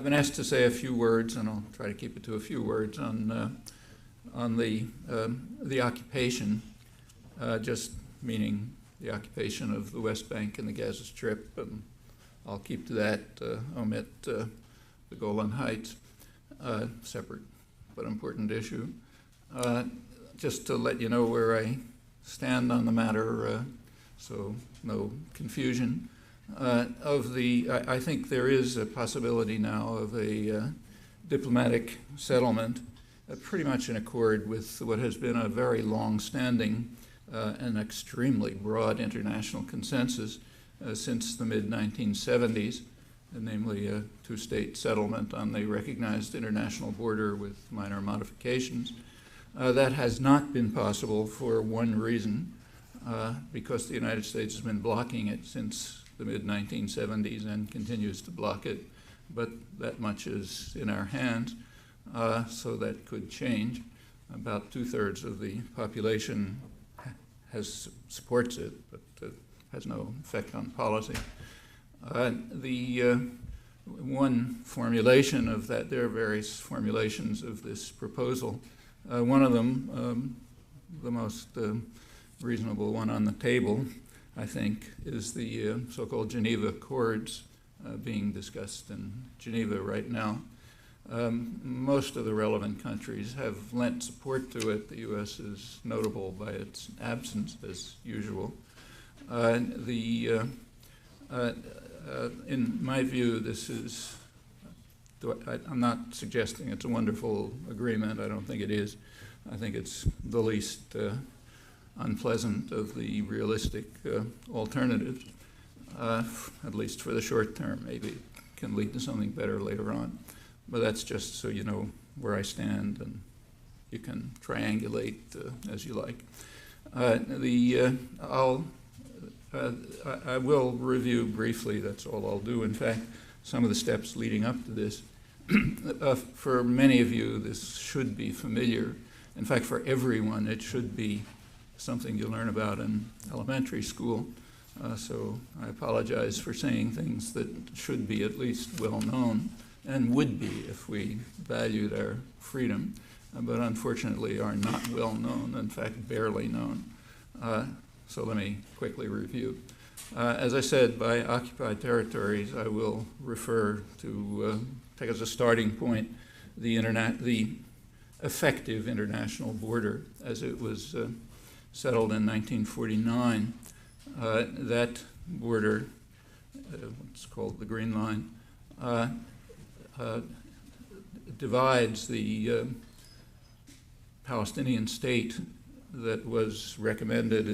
I've been asked to say a few words, and I'll try to keep it to a few words on the occupation, just meaning the occupation of the West Bank and the Gaza Strip, and I'll keep to that, omit the Golan Heights, separate but important issue. Just to let you know where I stand on the matter, so no confusion. I think there is a possibility now of a diplomatic settlement, pretty much in accord with what has been a very long-standing and extremely broad international consensus since the mid-1970s, namely a two-state settlement on the recognized international border with minor modifications. That has not been possible for one reason, because the United States has been blocking it since the mid-1970s and continues to block it, but that much is in our hands, so that could change. About 2/3 of the population supports it, but has no effect on policy. The one formulation of that, there are various formulations of this proposal. One of them, the most reasonable one on the table, I think, is the so-called Geneva Accords being discussed in Geneva right now. Most of the relevant countries have lent support to it. The U.S. is notable by its absence, as usual. In my view, this is, I'm not suggesting it's a wonderful agreement. I don't think it is. I think it's the least unpleasant of the realistic alternatives, at least for the short term. Maybe it can lead to something better later on. But that's just so you know where I stand, and you can triangulate as you like. I will review briefly, that's all I'll do, in fact, some of the steps leading up to this. For many of you, this should be familiar. In fact, for everyone, it should be something you learn about in elementary school. So I apologize for saying things that should be at least well known, and would be if we valued our freedom, but unfortunately are not well known, in fact, barely known. So let me quickly review. As I said, by occupied territories, I will refer to, take as a starting point, the effective international border as it was settled in 1949. That border, what's called the Green Line, divides the Palestinian state that was recommended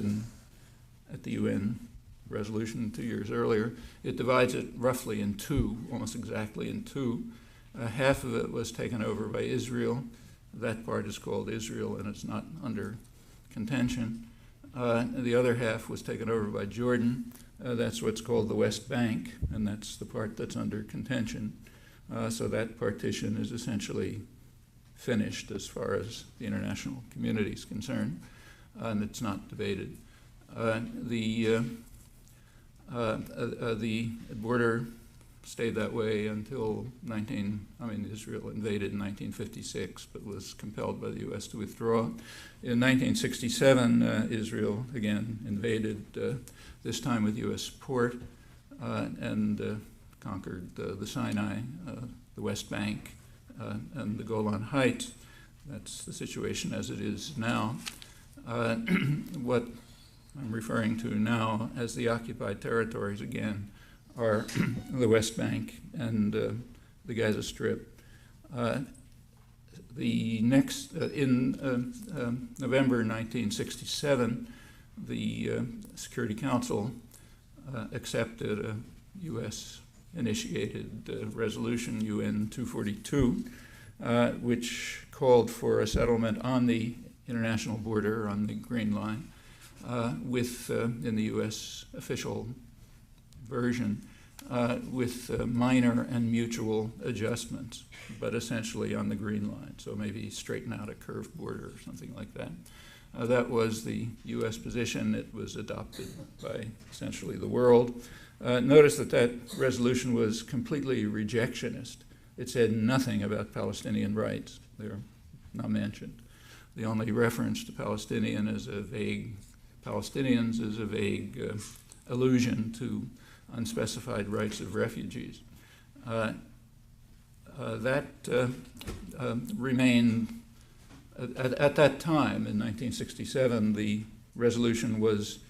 at the UN resolution 2 years earlier. It divides it roughly in two, almost exactly in two. Half of it was taken over by Israel. That part is called Israel, and it's not under contention. The other half was taken over by Jordan. That's what's called the West Bank, and that's the part that's under contention. So that partition is essentially finished as far as the international community is concerned, and it's not debated. The border stayed that way until Israel invaded in 1956, but was compelled by the U.S. to withdraw. In 1967, Israel again invaded, this time with U.S. support, and conquered the Sinai, the West Bank, and the Golan Heights. That's the situation as it is now. What I'm referring to now as the occupied territories, again, are the West Bank and the Gaza Strip. In November 1967, the Security Council accepted a U.S.-initiated resolution, UN 242, which called for a settlement on the international border, on the Green Line, in the U.S. official version, with minor and mutual adjustments, but essentially on the Green Line, so maybe straighten out a curved border or something like that. That was the U.S. position. It was adopted by essentially the world. Notice that that resolution was completely rejectionist. It said nothing about Palestinian rights. They're not mentioned. The only reference to Palestinians is a vague allusion to unspecified rights of refugees. That remained, at that time, in 1967, the resolution was,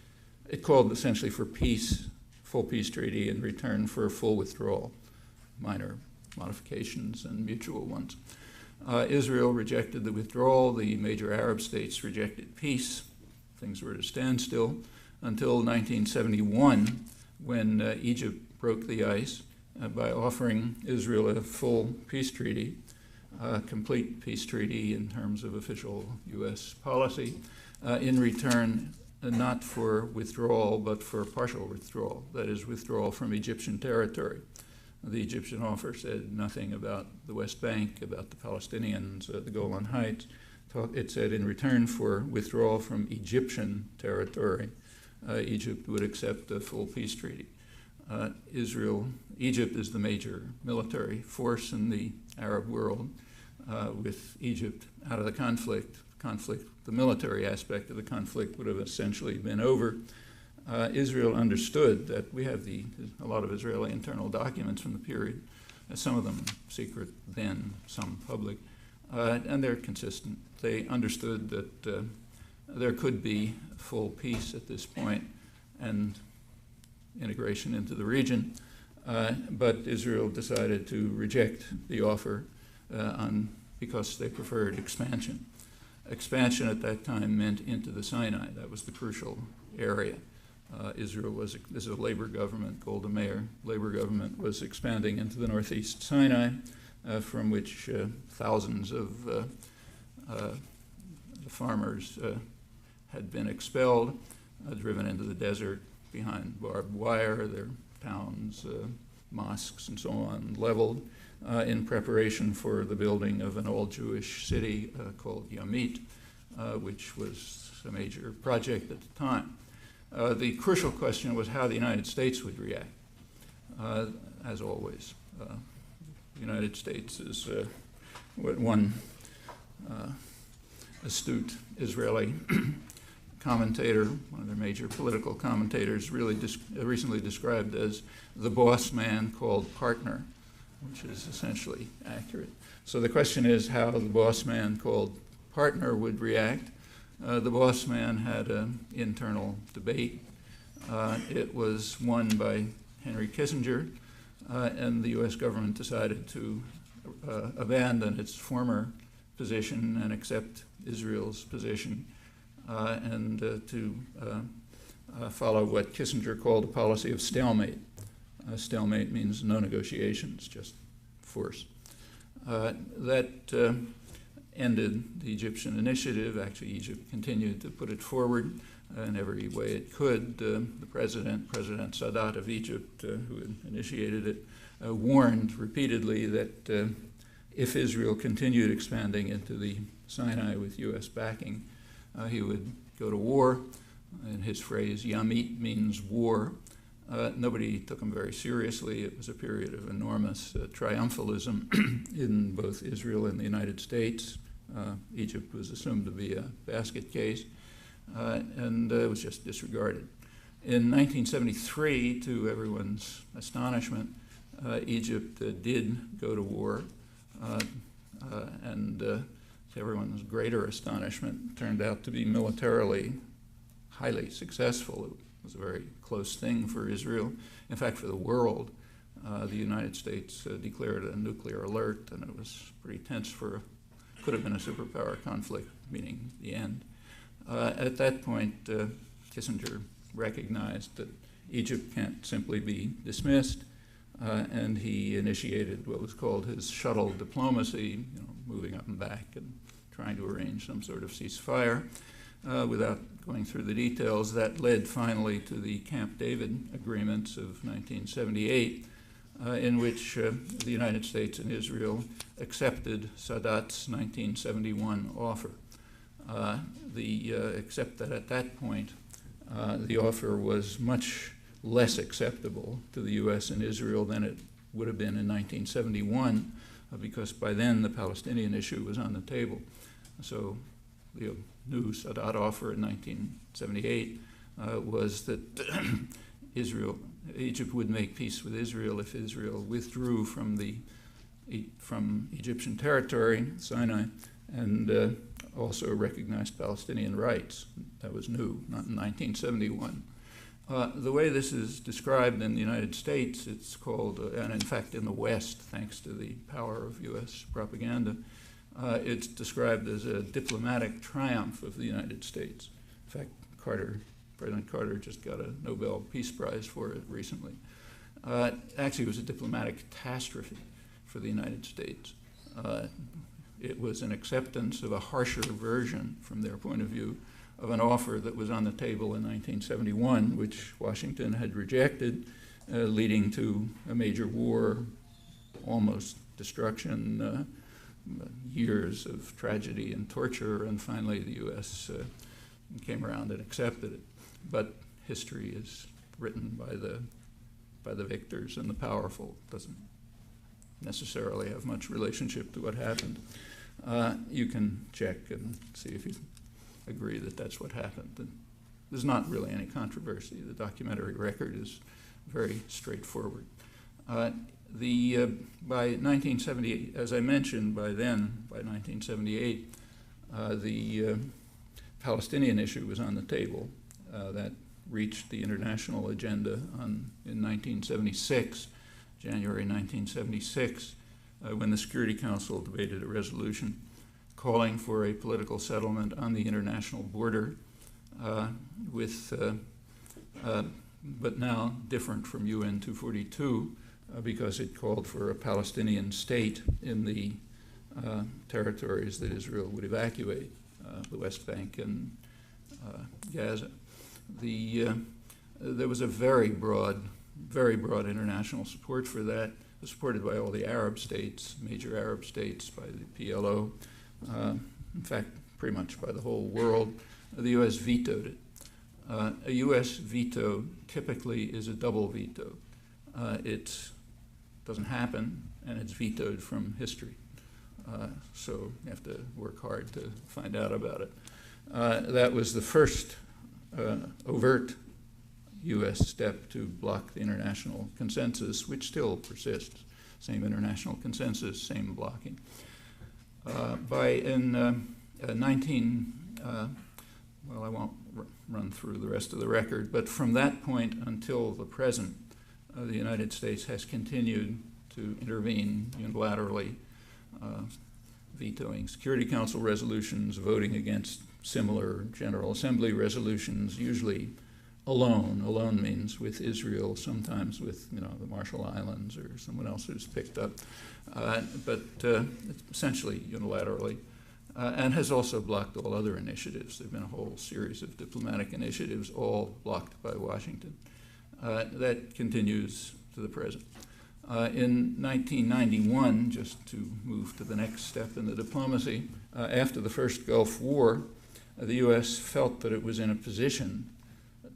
it called essentially for peace, full peace treaty in return for full withdrawal, minor modifications and mutual ones. Israel rejected the withdrawal. The major Arab states rejected peace. Things were at a standstill until 1971, when Egypt broke the ice by offering Israel a full peace treaty, complete peace treaty in terms of official U.S. policy, in return not for withdrawal, but for partial withdrawal, that is, withdrawal from Egyptian territory. The Egyptian offer said nothing about the West Bank, about the Palestinians, the Golan Heights. It said in return for withdrawal from Egyptian territory, Egypt would accept a full peace treaty. Egypt is the major military force in the Arab world. With Egypt out of the conflict, the military aspect of the conflict would have essentially been over. Israel understood that we have a lot of Israeli internal documents from the period, some of them secret then, some public, and they're consistent. They understood that there could be full peace at this point and integration into the region, but Israel decided to reject the offer because they preferred expansion. Expansion at that time meant into the Sinai. That was the crucial area. Israel this is a labor government, Golda Meir labor government, was expanding into the northeast Sinai, from which thousands of the farmers had been expelled, driven into the desert behind barbed wire, their towns, mosques, and so on, leveled in preparation for the building of an all-Jewish city called Yamit, which was a major project at the time. The crucial question was how the United States would react. As always, the United States is what one astute Israeli commentator, one of their major political commentators, really recently described as the boss man called partner, which is essentially accurate. So the question is how the boss man called partner would react. The boss man had an internal debate. It was won by Henry Kissinger, and the U.S. government decided to abandon its former position and accept Israel's position, and to follow what Kissinger called a policy of stalemate. Stalemate means no negotiations, just force. That ended the Egyptian initiative. Actually, Egypt continued to put it forward in every way it could. The President Sadat of Egypt, who had initiated it, warned repeatedly that if Israel continued expanding into the Sinai with U.S. backing, he would go to war. In his phrase, Yamit means war. Nobody took him very seriously. It was a period of enormous triumphalism in both Israel and the United States. Egypt was assumed to be a basket case, and it was just disregarded. In 1973, to everyone's astonishment, Egypt did go to war, and to everyone's greater astonishment, turned out to be militarily highly successful. It was a very close thing for Israel. In fact, for the world, the United States declared a nuclear alert, and it was pretty tense could have been a superpower conflict, meaning the end. At that point, Kissinger recognized that Egypt can't simply be dismissed, and he initiated what was called his shuttle diplomacy, moving up and back and trying to arrange some sort of ceasefire. Without going through the details, that led finally to the Camp David agreements of 1978, in which the United States and Israel accepted Sadat's 1971 offer. Except that at that point, the offer was much less acceptable to the U.S. and Israel than it would have been in 1971, because by then the Palestinian issue was on the table. So the new Sadat offer in 1978 was that Egypt would make peace with Israel if Israel withdrew from Egyptian territory, Sinai, and also recognized Palestinian rights. That was new, not in 1971. The way this is described in the United States, it's called, and in fact in the West, thanks to the power of U.S. propaganda, it's described as a diplomatic triumph of the United States. In fact, President Carter just got a Nobel Peace Prize for it recently. Actually, it was a diplomatic catastrophe for the United States. It was an acceptance of a harsher version, from their point of view, of an offer that was on the table in 1971, which Washington had rejected, leading to a major war, almost destruction, years of tragedy and torture, and finally the U.S. Came around and accepted it. But history is written by the victors and the powerful. It doesn't necessarily have much relationship to what happened. You can check and see if you agree that that's what happened. And there's not really any controversy. The documentary record is very straightforward. By 1978, as I mentioned, by 1978, the Palestinian issue was on the table. That reached the international agenda in 1976, January 1976, when the Security Council debated a resolution calling for a political settlement on the international border, but now different from UN 242 because it called for a Palestinian state in the territories that Israel would evacuate, the West Bank and Gaza. There was a very broad international support for that. It was supported by all the Arab states, major Arab states, by the PLO, in fact, pretty much by the whole world. The U.S. vetoed it. A U.S. veto typically is a double veto. It doesn't happen, and it's vetoed from history. So you have to work hard to find out about it. That was the first overt U.S. step to block the international consensus, which still persists. Same international consensus, same blocking. Well, I won't run through the rest of the record, but from that point until the present, the United States has continued to intervene unilaterally, vetoing Security Council resolutions, voting against similar General Assembly resolutions, usually alone. Alone means with Israel, sometimes with the Marshall Islands or someone else who's picked up, but essentially unilaterally, and has also blocked all other initiatives. There have been a whole series of diplomatic initiatives, all blocked by Washington. That continues to the present. In 1991, just to move to the next step in the diplomacy, after the first Gulf War, the U.S. felt that it was in a position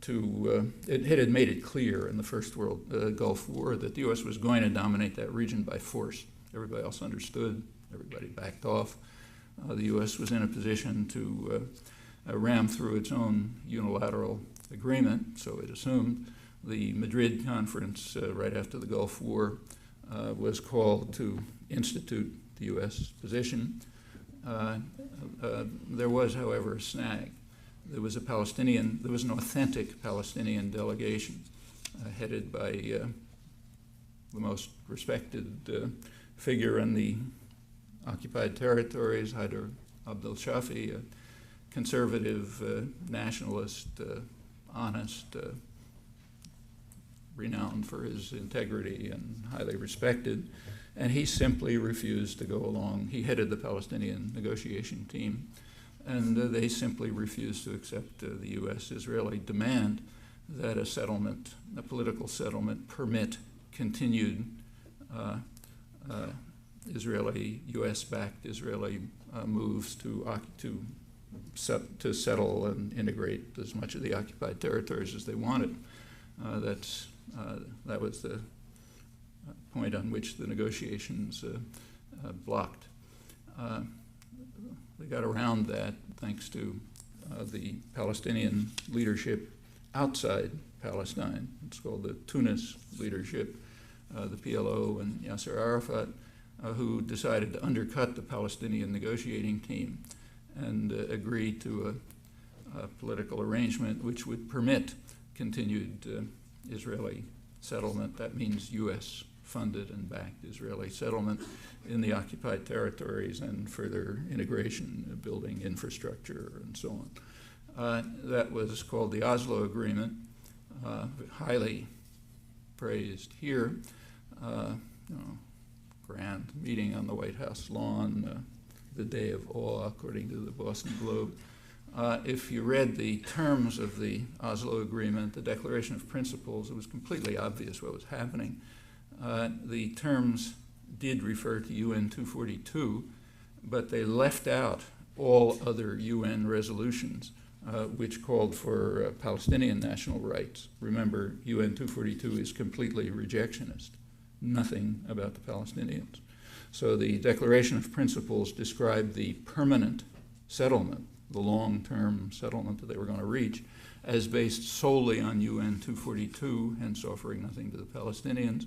to, it had made it clear in the First Gulf War that the U.S. was going to dominate that region by force. Everybody else understood, everybody backed off. The U.S. was in a position to ram through its own unilateral agreement, so it assumed. The Madrid conference right after the Gulf War was called to institute the U.S. position. There was, however, a snag. There was an authentic Palestinian delegation headed by the most respected figure in the occupied territories, Haider Abdel Shafi, a conservative nationalist, honest, renowned for his integrity and highly respected, and he simply refused to go along. He headed the Palestinian negotiation team, and they simply refused to accept the U.S.-Israeli demand that a settlement, a political settlement, permit continued U.S.-backed Israeli moves to settle and integrate as much of the occupied territories as they wanted. That was the point on which the negotiations blocked. They got around that thanks to the Palestinian leadership outside Palestine. It's called the Tunis leadership, the PLO and Yasser Arafat, who decided to undercut the Palestinian negotiating team and agree to a political arrangement which would permit continued Israeli settlement. That means U.S. funded and backed Israeli settlement in the occupied territories and further integration, building infrastructure and so on. That was called the Oslo Agreement, highly praised here. Grand meeting on the White House lawn, the day of awe, according to the Boston Globe. If you read the terms of the Oslo Agreement, the Declaration of Principles, it was completely obvious what was happening. The terms did refer to UN 242, but they left out all other UN resolutions which called for Palestinian national rights. Remember, UN 242 is completely rejectionist, nothing about the Palestinians. So the Declaration of Principles described the permanent settlement, the long-term settlement that they were going to reach, as based solely on UN 242, hence offering nothing to the Palestinians.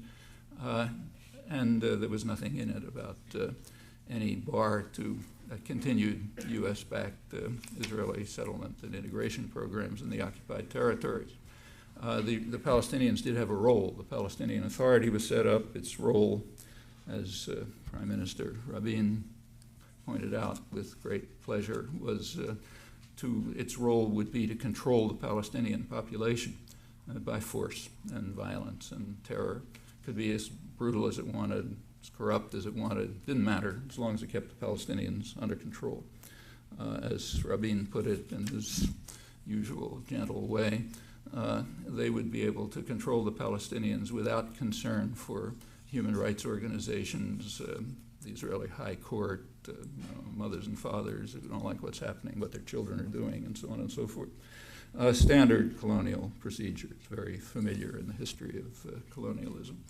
And there was nothing in it about any bar to continued U.S.-backed Israeli settlement and integration programs in the occupied territories. The Palestinians did have a role. The Palestinian Authority was set up. Its role, as Prime Minister Rabin pointed out with great pleasure, was its role would be to control the Palestinian population by force and violence and terror. Could be as brutal as it wanted, as corrupt as it wanted, didn't matter, as long as it kept the Palestinians under control. As Rabin put it in his usual gentle way, they would be able to control the Palestinians without concern for human rights organizations, the Israeli High Court, mothers and fathers who don't like what's happening, what their children are doing, and so on and so forth. Standard colonial procedures, very familiar in the history of colonialism.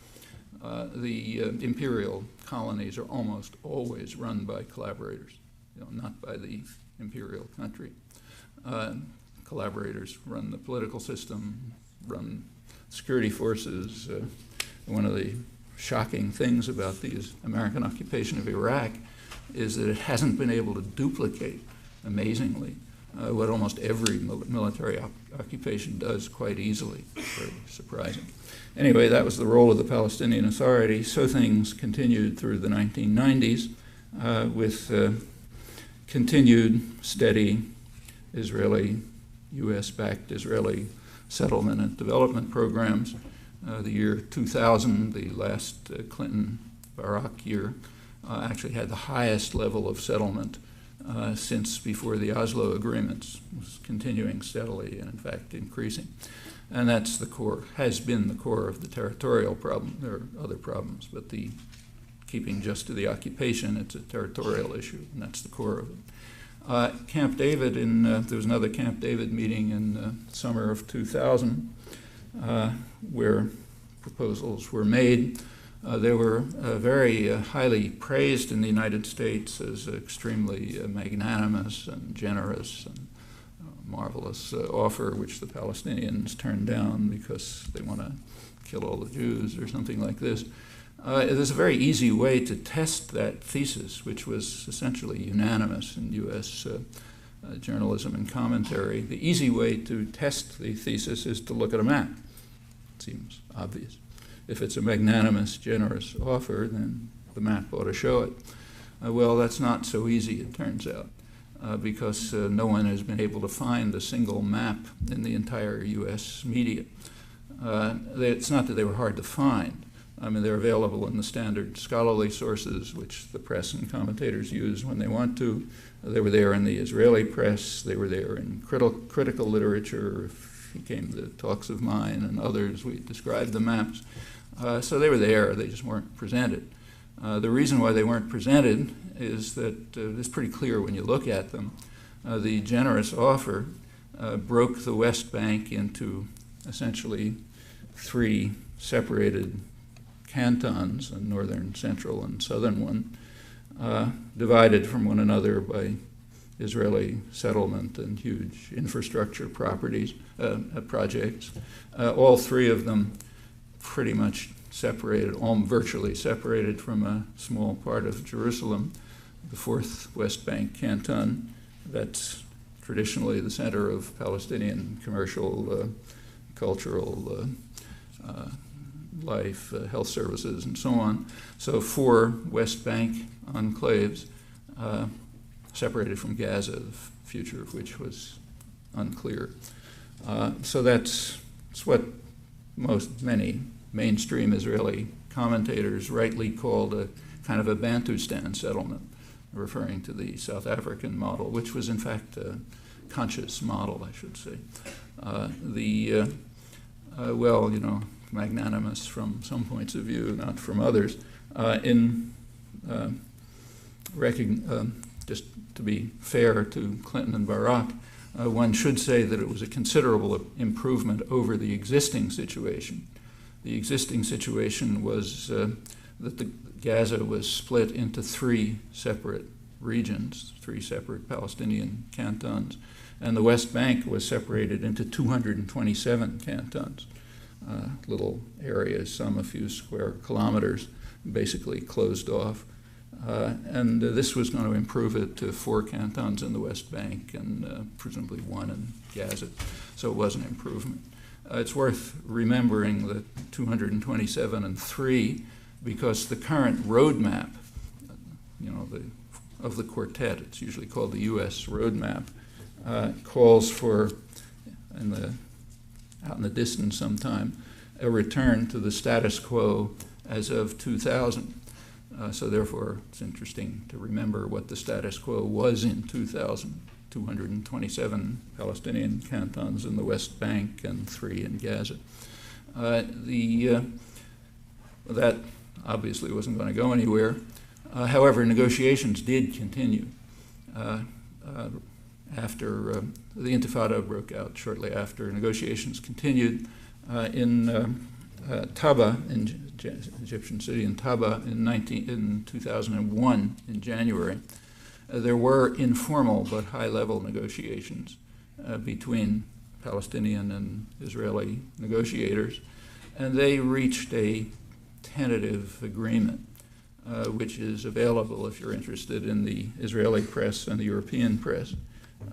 The imperial colonies are almost always run by collaborators, not by the imperial country. Collaborators run the political system, run security forces. One of the shocking things about the American occupation of Iraq is that it hasn't been able to duplicate, amazingly, what almost every military occupation does quite easily. Very surprising. Anyway, that was the role of the Palestinian Authority. So things continued through the 1990s with continued steady Israeli, U.S.-backed Israeli settlement and development programs. The year 2000, the last Clinton-Barak year, actually had the highest level of settlement since before the Oslo agreements. It was continuing steadily and, in fact, increasing. And that's the core, has been the core of the territorial problem. There are other problems, but keeping just to the occupation, it's a territorial issue, and that's the core of it. Camp David, there was another Camp David meeting in summer of 2000 where proposals were made. They were very highly praised in the United States as extremely magnanimous and generous and marvelous offer, which the Palestinians turned down because they want to kill all the Jews or something like this. There's a very easy way to test that thesis, which was essentially unanimous in U.S. Journalism and commentary. The easy way to test the thesis is to look at a map. It seems obvious. If it's a magnanimous, generous offer, then the map ought to show it. Well, that's not so easy, it turns out, because no one has been able to find a single map in the entire U.S. media. It's not that they were hard to find. I mean, they're available in the standard scholarly sources, which the press and commentators use when they want to. They were there in the Israeli press. They were there in critical literature. If you came to talks of mine and others, we described the maps. So they were there. They just weren't presented. The reason why they weren't presented is that it's pretty clear when you look at them. The generous offer broke the West Bank into essentially 3 separated cantons, a northern, central, and southern one, divided from one another by Israeli settlement and huge infrastructure projects. All three of them pretty much separated, virtually separated from a small part of Jerusalem, the fourth West Bank canton. That's traditionally the center of Palestinian commercial, cultural life, health services, and so on. So 4 West Bank enclaves separated from Gaza, the future of which was unclear. So that's what many mainstream Israeli commentators rightly called a kind of a Bantustan settlement, referring to the South African model, which was in fact a conscious model, I should say. Well, magnanimous from some points of view, not from others. Just to be fair to Clinton and Barak, one should say that it was a considerable improvement over the existing situation. The existing situation was that Gaza was split into 3 separate regions, 3 separate Palestinian cantons, and the West Bank was separated into 227 cantons, little areas, some a few square kilometers, basically closed off. And this was going to improve it to 4 cantons in the West Bank and presumably 1 in Gaza. So it was an improvement. It's worth remembering that 227 and 3, because the current roadmap, of the quartet, it's usually called the U.S. roadmap, calls for, out in the distance sometime, a return to the status quo as of 2000. So therefore, it's interesting to remember what the status quo was in 2000. 227 Palestinian cantons in the West Bank and 3 in Gaza. That obviously wasn't going to go anywhere. However, negotiations did continue. After the Intifada broke out shortly after, negotiations continued in Taba, in Egyptian city in Taba, in 2001, in January. There were informal but high-level negotiations between Palestinian and Israeli negotiators, and they reached a tentative agreement, which is available if you're interested in the Israeli press and the European press.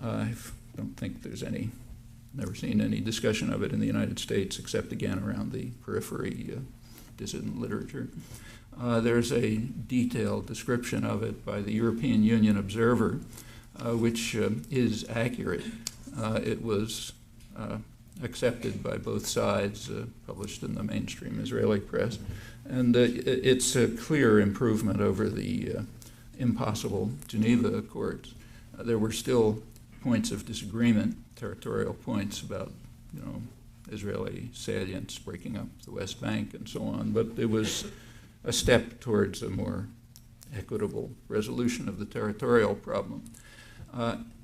I don't think there's never seen any discussion of it in the United States, except again around the periphery, dissident literature. There's a detailed description of it by the European Union Observer, which is accurate. It was accepted by both sides, published in the mainstream Israeli press, and it's a clear improvement over the impossible Geneva Accords. There were still points of disagreement, territorial points about, Israeli salients breaking up the West Bank and so on, but it was a step towards a more equitable resolution of the territorial problem.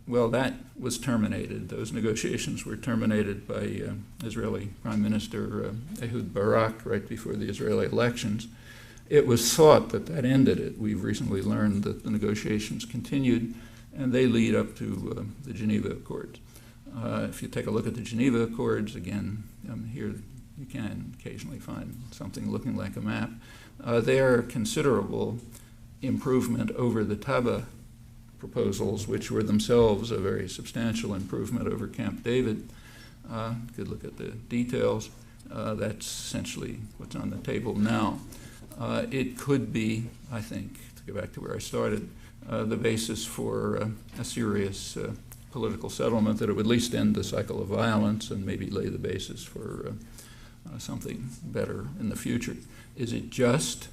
Well, that was terminated. Those negotiations were terminated by Israeli Prime Minister Ehud Barak right before the Israeli elections. It was thought that ended it. We've recently learned that the negotiations continued, and they lead up to the Geneva Accords. If you take a look at the Geneva Accords, again, here you can occasionally find something looking like a map. They are a considerable improvement over the Taba proposals, which were themselves a very substantial improvement over Camp David. You could look at the details. That's essentially what's on the table now. It could be, I think, to go back to where I started, the basis for a serious political settlement that would at least end the cycle of violence and maybe lay the basis for something better in the future. Is it just?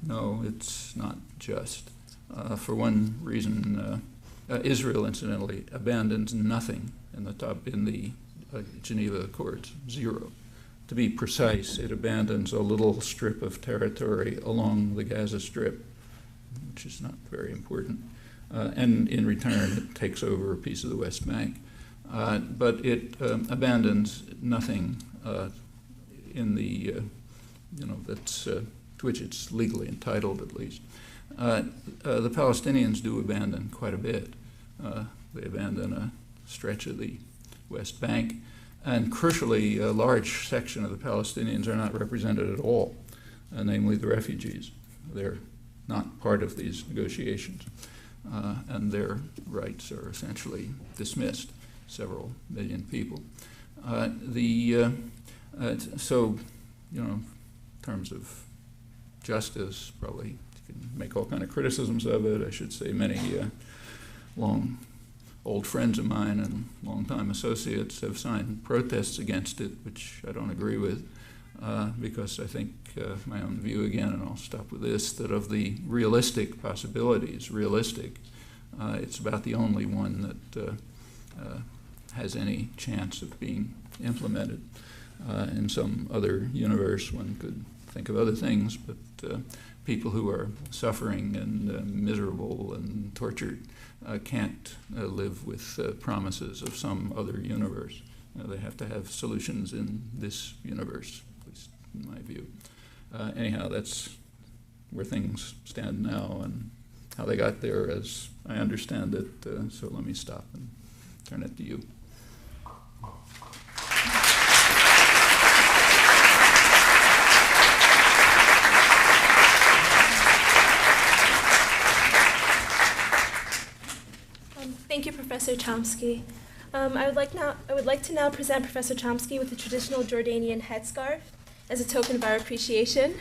No, it's not just. For one reason, Israel, incidentally, abandons nothing in the Geneva Accords, 0. To be precise, it abandons a little strip of territory along the Gaza Strip, which is not very important. And in return, it takes over a piece of the West Bank. But it abandons nothing in the, that's to which it's legally entitled, at least. The Palestinians do abandon quite a bit. They abandon a stretch of the West Bank, and crucially, a large section of the Palestinians are not represented at all, namely the refugees. They're not part of these negotiations, and their rights are essentially dismissed, several million people. So, you know, in terms of justice, probably you can make all kinds of criticisms of it. I should say many old friends of mine and longtime associates have signed protests against it, which I don't agree with, because I think my own view again, and I'll stop with this, that of the realistic possibilities, it's about the only one that has any chance of being implemented. In some other universe, one could think of other things, but people who are suffering and miserable and tortured can't live with promises of some other universe. They have to have solutions in this universe, at least in my view. Anyhow, that's where things stand now and how they got there as I understand it. So let me stop and turn it to you. Thank you, Professor Chomsky. I would like to now present Professor Chomsky with the traditional Jordanian headscarf as a token of our appreciation.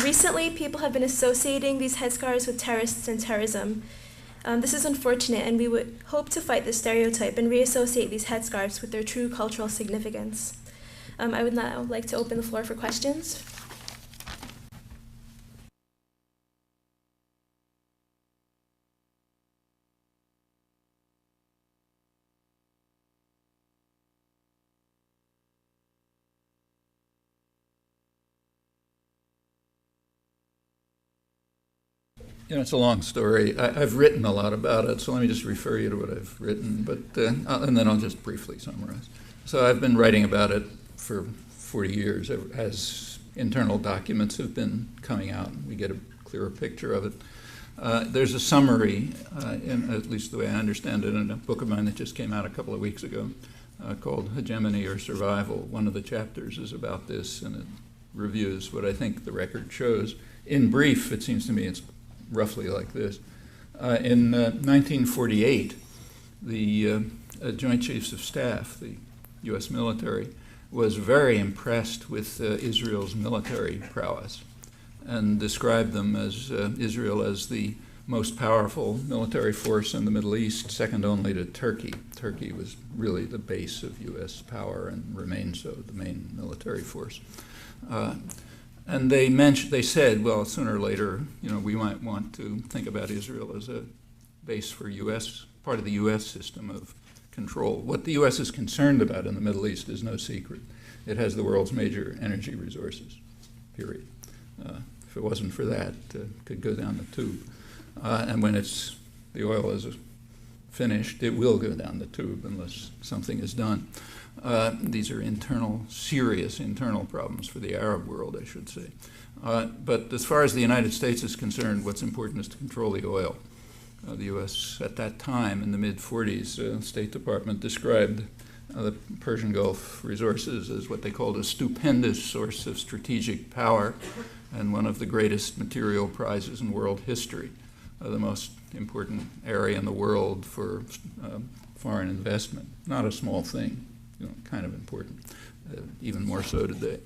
Recently, people have been associating these headscarves with terrorists and terrorism. This is unfortunate, and we would hope to fight this stereotype and reassociate these headscarves with their true cultural significance. I would now like to open the floor for questions. You know, it's a long story. I've written a lot about it, so let me just refer you to what I've written, and then I'll just briefly summarize. So I've been writing about it for 40 years as internal documents have been coming out. We get a clearer picture of it. There's a summary, at least the way I understand it, in a book of mine that just came out a couple of weeks ago called Hegemony or Survival. One of the chapters is about this, and it reviews what I think the record shows. In brief, it seems to me it's roughly like this. In 1948, the Joint Chiefs of Staff, the U.S. military, was very impressed with Israel's military prowess and described them as Israel as the most powerful military force in the Middle East, second only to Turkey. Turkey was really the base of U.S. power and remains so, the main military force. And they said, well, sooner or later, you know, we might want to think about Israel as a base for part of the U.S. system of control. What the U.S. is concerned about in the Middle East is no secret. It has the world's major energy resources, period. If it wasn't for that, it could go down the tube. And when the oil is finished, it will go down the tube unless something is done. These are serious internal problems for the Arab world, I should say. But as far as the United States is concerned, what's important is to control the oil. The U.S. at that time, in the mid-40s, State Department described the Persian Gulf resources as what they called a stupendous source of strategic power and one of the greatest material prizes in world history, the most important area in the world for foreign investment. Not a small thing. Kind of important, even more so today.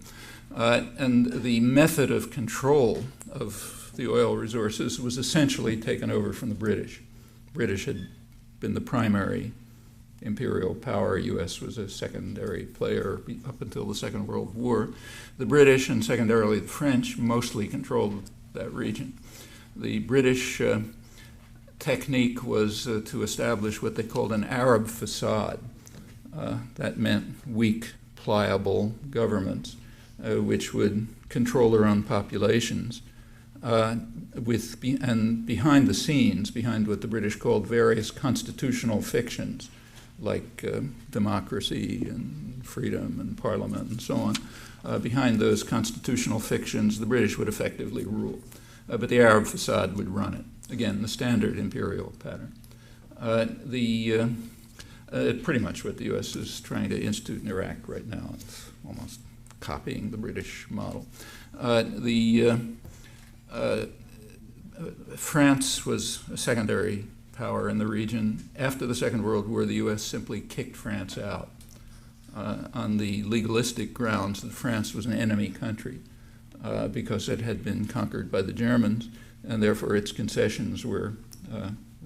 And the method of control of the oil resources was essentially taken over from the British. British had been the primary imperial power. U.S. was a secondary player up until the Second World War. The British, and secondarily the French, mostly controlled that region. The British technique was to establish what they called an Arab facade. That meant weak, pliable governments which would control their own populations and behind the scenes, behind what the British called various constitutional fictions, like democracy and freedom and parliament and so on. Behind those constitutional fictions, the British would effectively rule. But the Arab facade would run it. Again, the standard imperial pattern. Pretty much what the U.S. is trying to institute in Iraq right now. It's almost copying the British model. France was a secondary power in the region. After the Second World War, the U.S. simply kicked France out on the legalistic grounds that France was an enemy country because it had been conquered by the Germans, and therefore its concessions were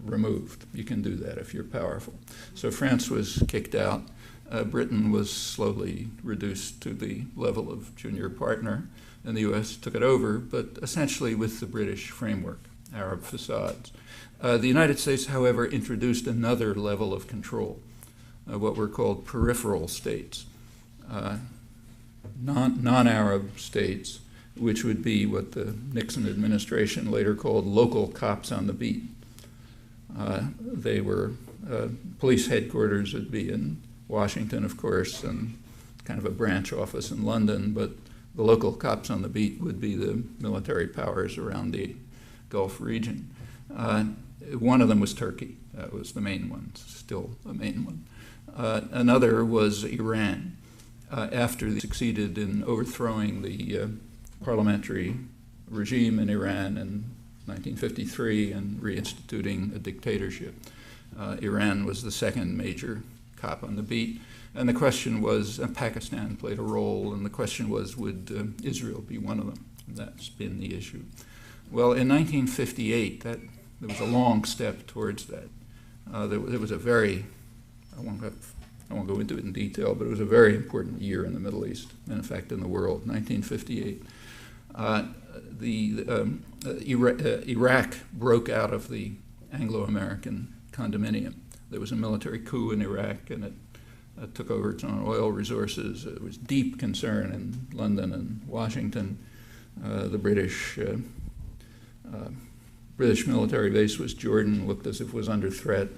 removed. You can do that if you're powerful. So France was kicked out. Britain was slowly reduced to the level of junior partner, and the U.S. took it over, but essentially with the British framework, Arab facades. The United States, however, introduced another level of control, what were called peripheral states, non-Arab states, which would be what the Nixon administration later called local cops on the beat. They were police headquarters would be in Washington, of course, and kind of a branch office in London, but the local cops on the beat would be the military powers around the Gulf region. One of them was Turkey. That was the main one, still the main one. Another was Iran. After they succeeded in overthrowing the parliamentary regime in Iran in 1953 and reinstituting a dictatorship, Iran was the second major cop on the beat. And the question was, Pakistan played a role, and the question was, would Israel be one of them? And that's been the issue. Well, in 1958, there was a long step towards that. There was a very, I won't go into it in detail, but it was a very important year in the Middle East, and in fact in the world, 1958. Iraq broke out of the Anglo-American condominium. There was a military coup in Iraq, and it took over its own oil resources. There was deep concern in London and Washington. The British military base was Jordan, looked as if it was under threat.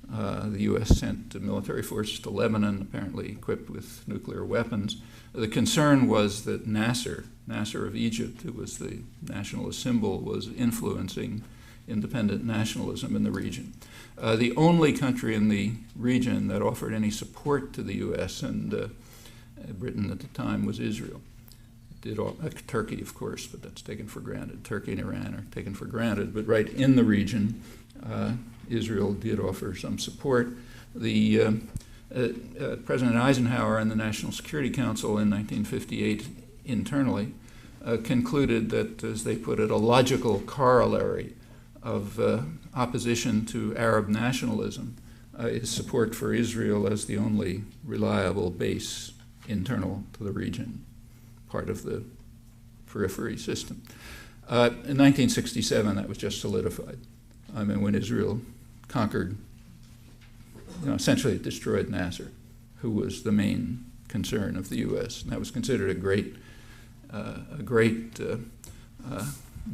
The U.S. sent military forces to Lebanon, apparently equipped with nuclear weapons. The concern was that Nasser of Egypt, who was the nationalist symbol, was influencing independent nationalism in the region. The only country in the region that offered any support to the U.S. and Britain at the time was Israel. Turkey, of course, but that's taken for granted. Turkey and Iran are taken for granted, but right in the region, Israel did offer some support. The President Eisenhower and the National Security Council in 1958 internally concluded that, as they put it, a logical corollary of opposition to Arab nationalism is support for Israel as the only reliable base internal to the region, part of the periphery system. In 1967, that was just solidified. I mean, when Israel conquered, essentially it destroyed Nasser, who was the main concern of the U.S. And that was considered a great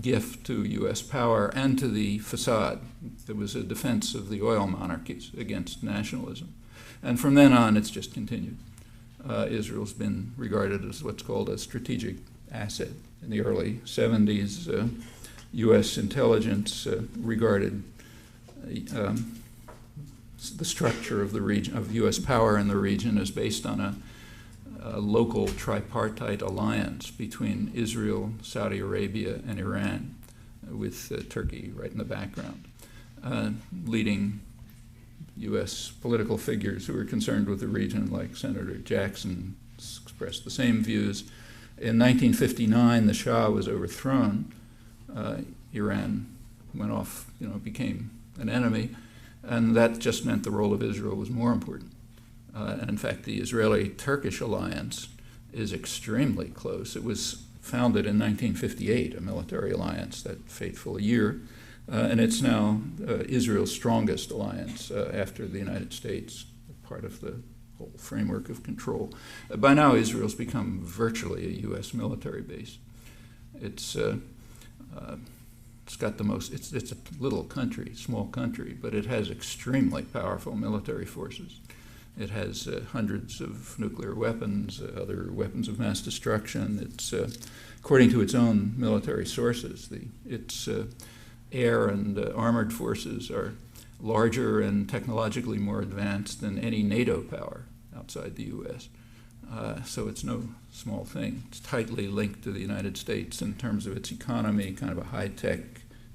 gift to U.S. power and to the facade. There was a defense of the oil monarchies against nationalism. And from then on, it's just continued. Israel's been regarded as what's called a strategic asset. In the early 70s, U.S. intelligence regarded the structure of the region, of U.S. power in the region, as based on a local tripartite alliance between Israel, Saudi Arabia, and Iran, with Turkey right in the background. Leading U.S. political figures who were concerned with the region, like Senator Jackson, expressed the same views. In 1959, the Shah was overthrown. Iran went off, became an enemy, and that just meant the role of Israel was more important. And in fact, the Israeli-Turkish alliance is extremely close. It was founded in 1958, a military alliance, that fateful year, and it's now Israel's strongest alliance after the United States, part of the whole framework of control. By now, Israel's become virtually a U.S. military base. It's got the most. It's a little country, small country, but it has extremely powerful military forces. It has hundreds of nuclear weapons, other weapons of mass destruction. It's, according to its own military sources, its air and armored forces are larger and technologically more advanced than any NATO power outside the U.S. So it's no small thing. It's tightly linked to the United States in terms of its economy, kind of a high-tech,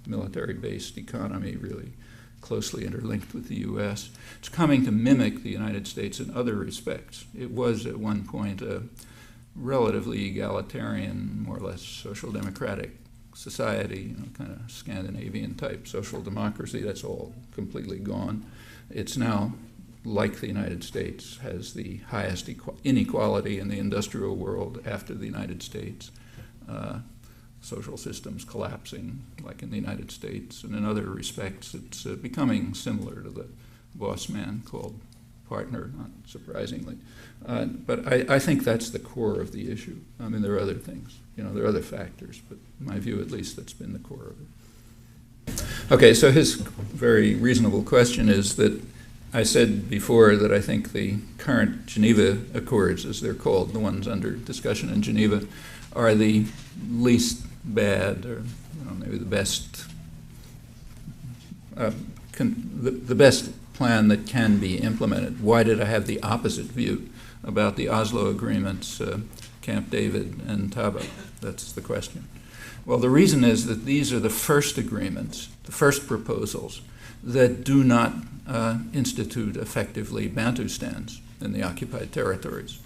military-based economy, really closely interlinked with the U.S. It's coming to mimic the United States in other respects. It was at one point a relatively egalitarian, more or less social democratic society, kind of Scandinavian-type social democracy. That's all completely gone. It's now, like the United States, has the highest inequality in the industrial world after the United States. Social systems collapsing, like in the United States, and in other respects, it's becoming similar to the boss man called partner, not surprisingly. But I think that's the core of the issue. I mean, there are other things, there are other factors, but in my view, at least, that's been the core of it. Okay, so his very reasonable question is that I said before that I think the current Geneva Accords, as they're called, the ones under discussion in Geneva, are the least bad, or maybe the best, the best plan that can be implemented. Why did I have the opposite view about the Oslo agreements, Camp David and Taba? That's the question. Well, the reason is that these are the first agreements, the first proposals that do not institute effectively Bantustans in the occupied territories.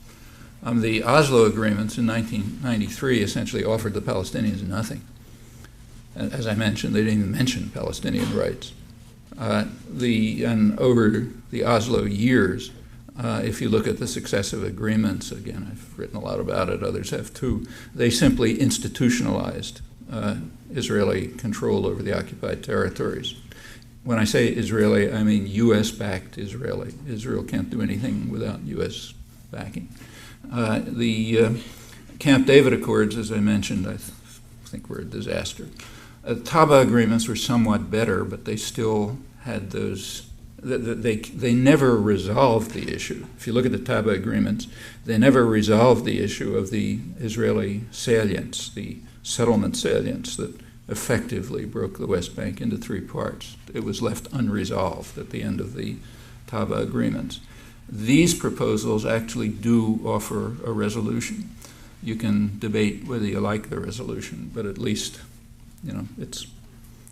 The Oslo agreements in 1993 essentially offered the Palestinians nothing. As I mentioned, they didn't even mention Palestinian rights. And over the Oslo years, if you look at the successive agreements, again, I've written a lot about it, others have too, they simply institutionalized Israeli control over the occupied territories. When I say Israeli, I mean U.S.-backed Israeli. Israel can't do anything without U.S. backing. The Camp David Accords, as I mentioned, I think were a disaster. Taba agreements were somewhat better, but they still had those, they never resolved the issue. If you look at the Taba agreements, they never resolved the issue of the Israeli salients, the settlement salients that effectively broke the West Bank into three parts. It was left unresolved at the end of the Taba agreements. These proposals actually do offer a resolution. You can debate whether you like the resolution, but at least, it's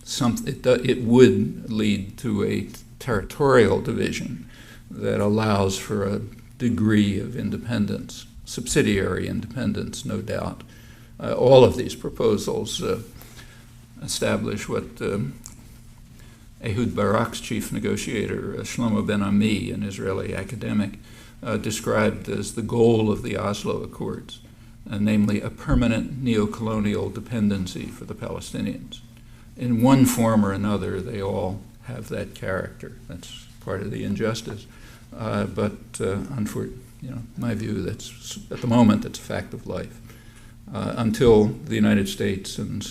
it would lead to a territorial division that allows for a degree of independence, subsidiary independence, no doubt. All of these proposals establish what Ehud Barak's chief negotiator, Shlomo Ben-Ami, an Israeli academic, described as the goal of the Oslo Accords, namely a permanent neo-colonial dependency for the Palestinians. In one form or another, they all have that character. That's part of the injustice. But unfortunately, my view, that's at the moment, that's a fact of life. Until the United States and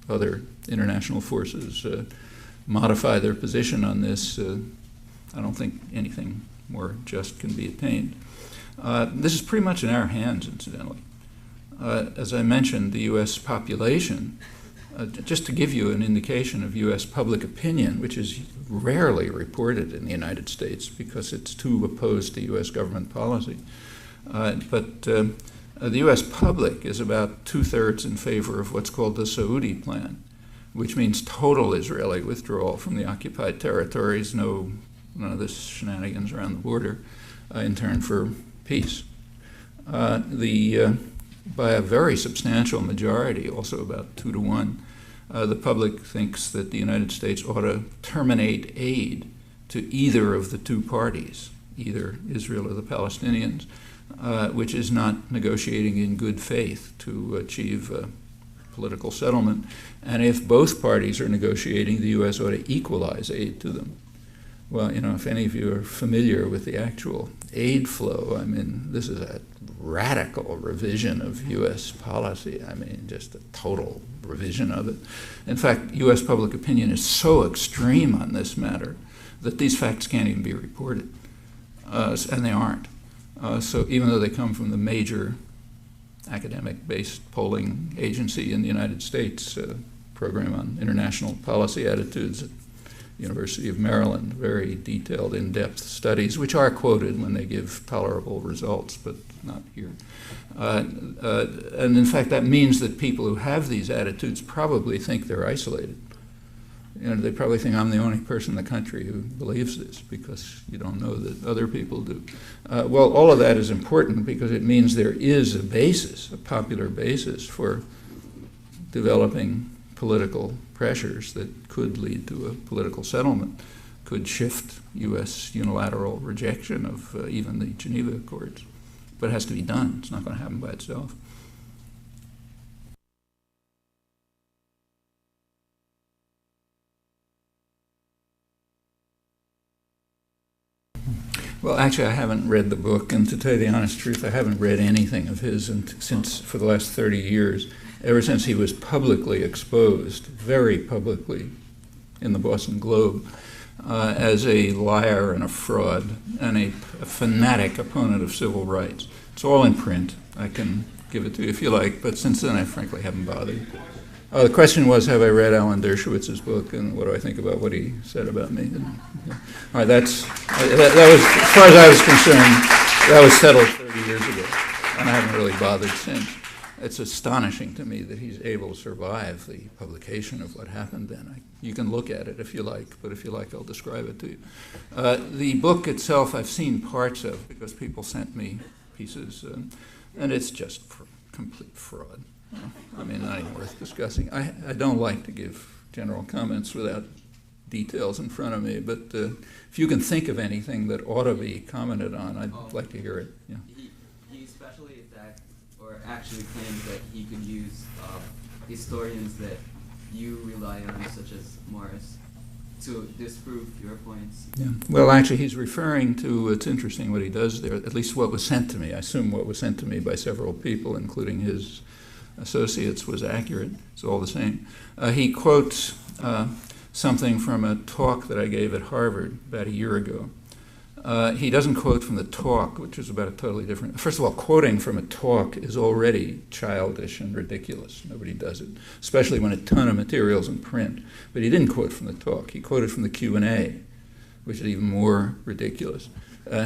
other international forces modify their position on this, I don't think anything more just can be attained. This is pretty much in our hands, incidentally. As I mentioned, the U.S. population, just to give you an indication of U.S. public opinion, which is rarely reported in the United States because it's too opposed to U.S. government policy, but the U.S. public is about 2/3 in favor of what's called the Saudi plan, which means total Israeli withdrawal from the occupied territories, none of this shenanigans around the border, in turn for peace. By a very substantial majority, also about 2-1, the public thinks that the United States ought to terminate aid to either of the two parties, either Israel or the Palestinians, which is not negotiating in good faith to achieve political settlement. And if both parties are negotiating, the U.S. ought to equalize aid to them. Well, if any of you are familiar with the actual aid flow, I mean, this is a radical revision of U.S. policy. I mean, just a total revision of it. In fact, U.S. public opinion is so extreme on this matter that these facts can't even be reported. and they aren't. So even though they come from the major academic-based polling agency in the United States, Program on International Policy Attitudes at the University of Maryland, very detailed, in-depth studies, which are quoted when they give tolerable results, but not here. And in fact, that means that people who have these attitudes probably think they're isolated. You know, they probably think I'm the only person in the country who believes this, because you don't know that other people do. Well, all of that is important because it means there is a basis, a popular basis for developing political pressures that could lead to a political settlement, could shift U.S. unilateral rejection of even the Geneva Accords. But it has to be done. It's not going to happen by itself. Well, actually, I haven't read the book, and to tell you the honest truth, I haven't read anything of his since for the last 30 years, ever since he was publicly exposed, very publicly, in the Boston Globe, as a liar and a fraud and a fanatic opponent of civil rights. It's all in print. I can give it to you if you like, but since then I frankly haven't bothered. The question was, have I read Alan Dershowitz's book, and what do I think about what he said about me? And, yeah. All right, that was, as far as I was concerned, that was settled 30 years ago, and I haven't really bothered since. It's astonishing to me that he's able to survive the publication of what happened then. You can look at it if you like, but if you like, I'll describe it to you. The book itself I've seen parts of because people sent me pieces, and it's just complete fraud. I mean, not even worth discussing. I don't like to give general comments without details in front of me, but if you can think of anything that ought to be commented on, I'd like to hear it. Yeah. He especially attacked, or actually claims that he could use historians that you rely on, such as Morris, to disprove your points. Yeah. Well, actually, he's referring to, it's interesting what he does there, at least what was sent to me. I assume what was sent to me by several people, including his associates, was accurate. It's all the same. He quotes something from a talk that I gave at Harvard about a year ago. He doesn't quote from the talk, which is about a totally different... First of all, quoting from a talk is already childish and ridiculous. Nobody does it, especially when a ton of material's in print. But he didn't quote from the talk. He quoted from the Q&A, which is even more ridiculous.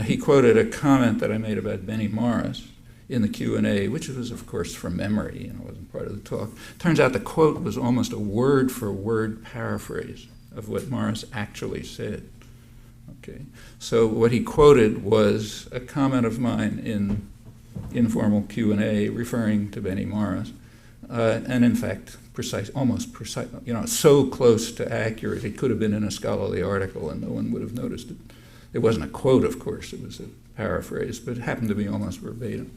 He quoted a comment that I made about Benny Morris in the Q&A, which was, of course, from memory, and it wasn't part of the talk. Turns out the quote was almost a word-for-word paraphrase of what Morris actually said. Okay, so what he quoted was a comment of mine in informal Q&A referring to Benny Morris, and in fact, almost precise, so close to accurate, it could have been in a scholarly article and no one would have noticed it. It wasn't a quote, of course, it was a paraphrase, but it happened to be almost verbatim.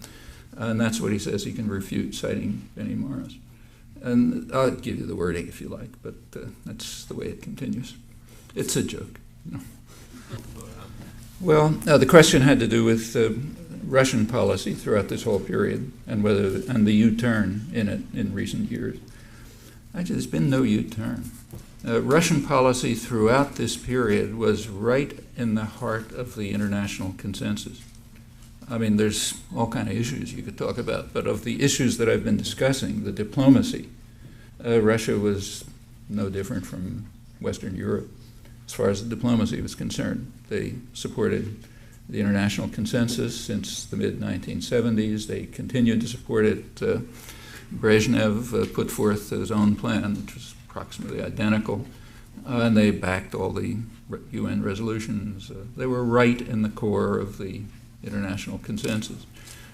And that's what he says he can refute, citing Benny Morris. And I'll give you the wording if you like, but that's the way it continues. It's a joke. Well, the question had to do with Russian policy throughout this whole period and the U-turn in it in recent years. Actually, there's been no U-turn. Russian policy throughout this period was right in the heart of the international consensus. I mean, there's all kinds of issues you could talk about, but of the issues that I've been discussing, the diplomacy, Russia was no different from Western Europe as far as the diplomacy was concerned. They supported the international consensus since the mid-1970s. They continued to support it. Brezhnev put forth his own plan, which was approximately identical, and they backed all the UN resolutions. They were right in the core of the international consensus,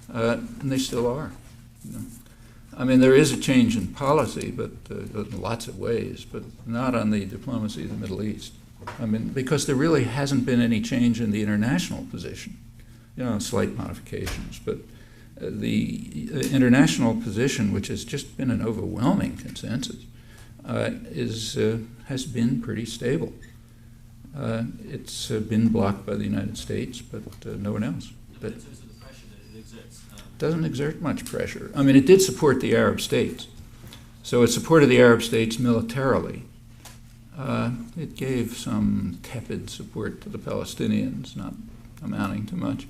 and they still are. I mean, there is a change in policy, but in lots of ways, but not on the diplomacy of the Middle East. I mean, because there really hasn't been any change in the international position. Slight modifications, but the international position, which has just been an overwhelming consensus, has been pretty stable. It's been blocked by the United States, but no one else. But in terms of the pressure that it exerts, doesn't exert much pressure. I mean, it did support the Arab states. So it supported the Arab states militarily. It gave some tepid support to the Palestinians, not amounting to much.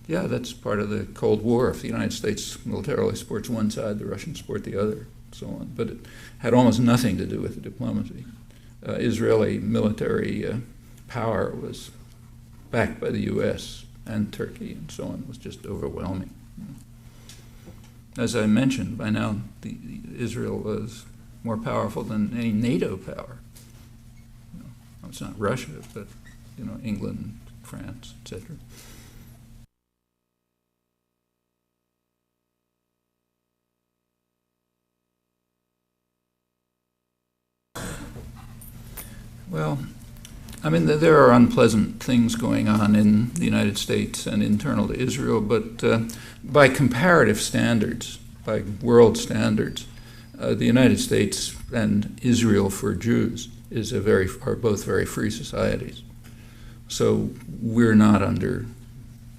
That's part of the Cold War. If the United States militarily supports one side, the Russians support the other, so on. But it had almost nothing to do with the diplomacy. Israeli military power was backed by the U.S. and Turkey and so on. It was just overwhelming. As I mentioned, by now Israel was more powerful than any NATO power. It's not Russia, but England, France, etc. Well, I mean, there are unpleasant things going on in the United States and internal to Israel, but by comparative standards, by world standards, the United States and Israel for Jews are both very free societies. So we're not under,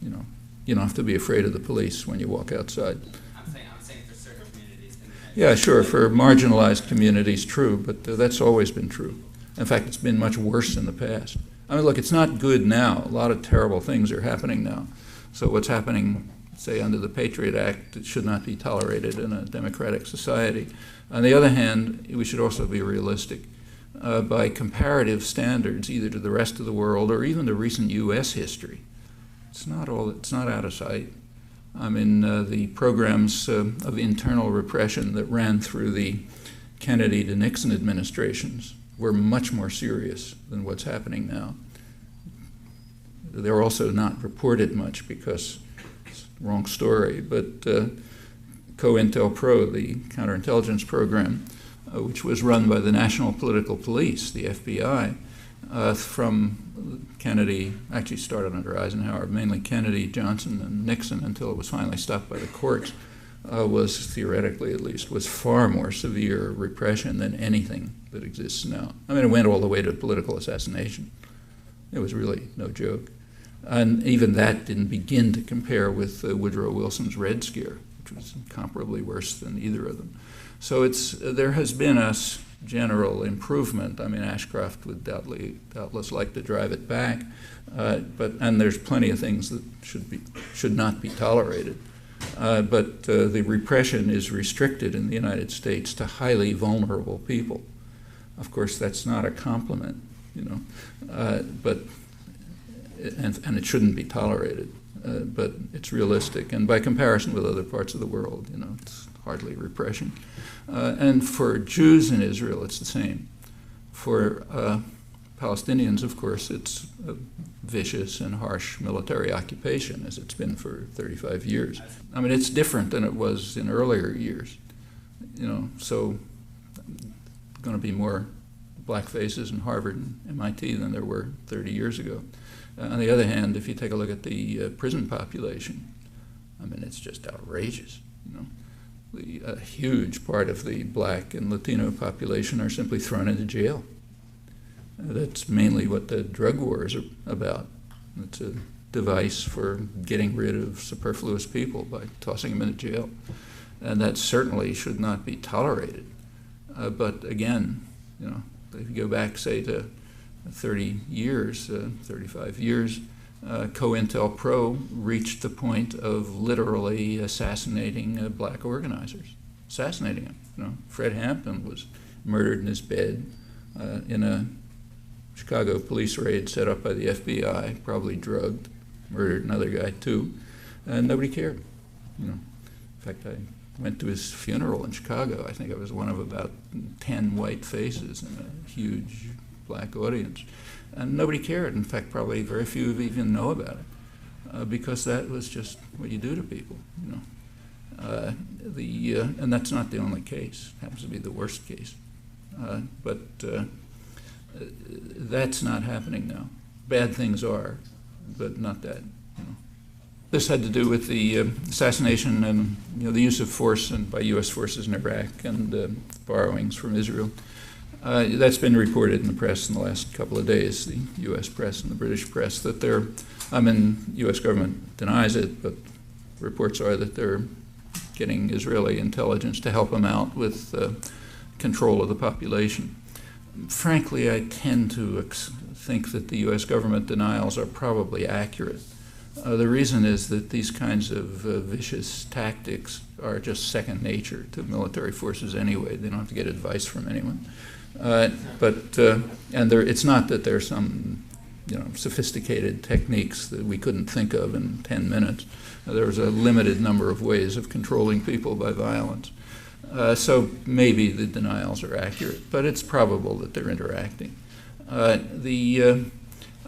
you don't have to be afraid of the police when you walk outside. I'm saying for certain communities. Yeah, sure, for marginalized communities, true, but that's always been true. In fact, it's been much worse in the past. I mean, look, it's not good now. A lot of terrible things are happening now. So what's happening, say, under the Patriot Act, it should not be tolerated in a democratic society. On the other hand, we should also be realistic. By comparative standards, either to the rest of the world or even to recent U.S. history, it's not out of sight. I mean, the programs of internal repression that ran through the Kennedy to Nixon administrations were much more serious than what's happening now. They're also not reported much because it's the wrong story, but COINTELPRO, the counterintelligence program, which was run by the National Political Police, the FBI, from Kennedy, actually started under Eisenhower, mainly Kennedy, Johnson, and Nixon until it was finally stopped by the courts, was, theoretically at least, was far more severe repression than anything that exists now. I mean, it went all the way to political assassination. It was really no joke. And even that didn't begin to compare with Woodrow Wilson's Red Scare, which was incomparably worse than either of them. So there has been a general improvement. I mean, Ashcroft would doubtless like to drive it back, and there's plenty of things that should not be tolerated. But the repression is restricted in the United States to highly vulnerable people. Of course, that's not a compliment, but it shouldn't be tolerated. But it's realistic, and by comparison with other parts of the world, it's hardly repression. And for Jews in Israel, it's the same. For Palestinians, of course, it's a vicious and harsh military occupation, as it's been for 35 years. I mean, it's different than it was in earlier years. So going to be more black faces in Harvard and MIT than there were 30 years ago. On the other hand, if you take a look at the prison population, I mean, it's just outrageous. A huge part of the black and Latino population are simply thrown into jail. That's mainly what the drug wars are about. It's a device for getting rid of superfluous people by tossing them into jail. And that certainly should not be tolerated. But again, if you go back, say, to 30 years, 35 years, COINTELPRO reached the point of literally assassinating black organizers, assassinating them. Fred Hampton was murdered in his bed in a Chicago police raid set up by the FBI, probably drugged, murdered another guy too, and nobody cared. In fact, I went to his funeral in Chicago. I think I was one of about 10 white faces in a huge black audience. And nobody cared. In fact, probably very few even know about it, because that was just what you do to people. And that's not the only case. It happens to be the worst case. But that's not happening now. Bad things are, but not that. This had to do with the assassination and the use of force by U.S. forces in Iraq and borrowings from Israel. That's been reported in the press in the last couple of days, the U.S. press and the British press, that U.S. government denies it, but reports are that they're getting Israeli intelligence to help them out with control of the population. Frankly, I tend to think that the U.S. government denials are probably accurate. The reason is that these kinds of vicious tactics are just second nature to military forces anyway. They don't have to get advice from anyone. It's not that there's some sophisticated techniques that we couldn't think of in 10 minutes. There's a limited number of ways of controlling people by violence. So maybe the denials are accurate, but it's probable that they're interacting.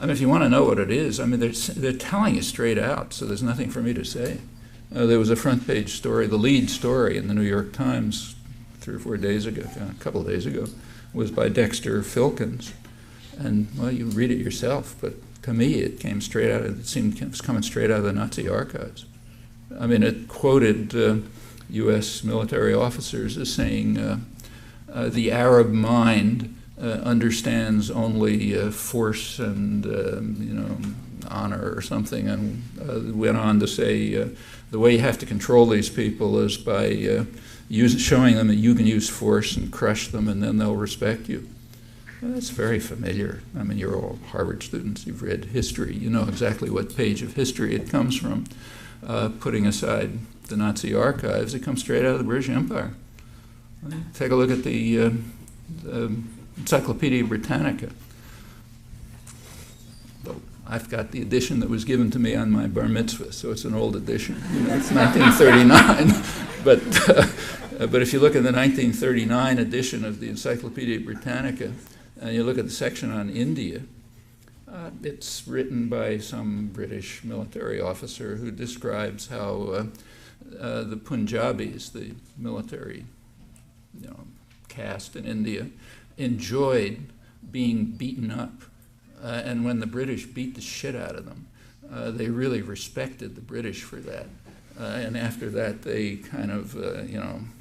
If you want to know what it is, they're telling you straight out, so there's nothing for me to say. There was a front page story, the lead story in the New York Times 3 or 4 days ago, a couple of days ago, was by Dexter Filkins. And, well, you read it yourself, but to me it came straight out, it seemed it was coming straight out of the Nazi archives. It quoted U.S. military officers as saying, the Arab mind understands only force and honor or something, and went on to say the way you have to control these people is by showing them that you can use force and crush them, and then they'll respect you. Well, that's very familiar. You're all Harvard students. You've read history. You know exactly what page of history it comes from. Putting aside the Nazi archives, it comes straight out of the British Empire. Take a look at the Encyclopedia Britannica. I've got the edition that was given to me on my bar mitzvah, so it's an old edition. It's 1939. But if you look at the 1939 edition of the Encyclopedia Britannica, and you look at the section on India, it's written by some British military officer who describes how the Punjabis, the military caste in India, enjoyed being beaten up. And when the British beat the shit out of them, they really respected the British for that. And after that, they kind of,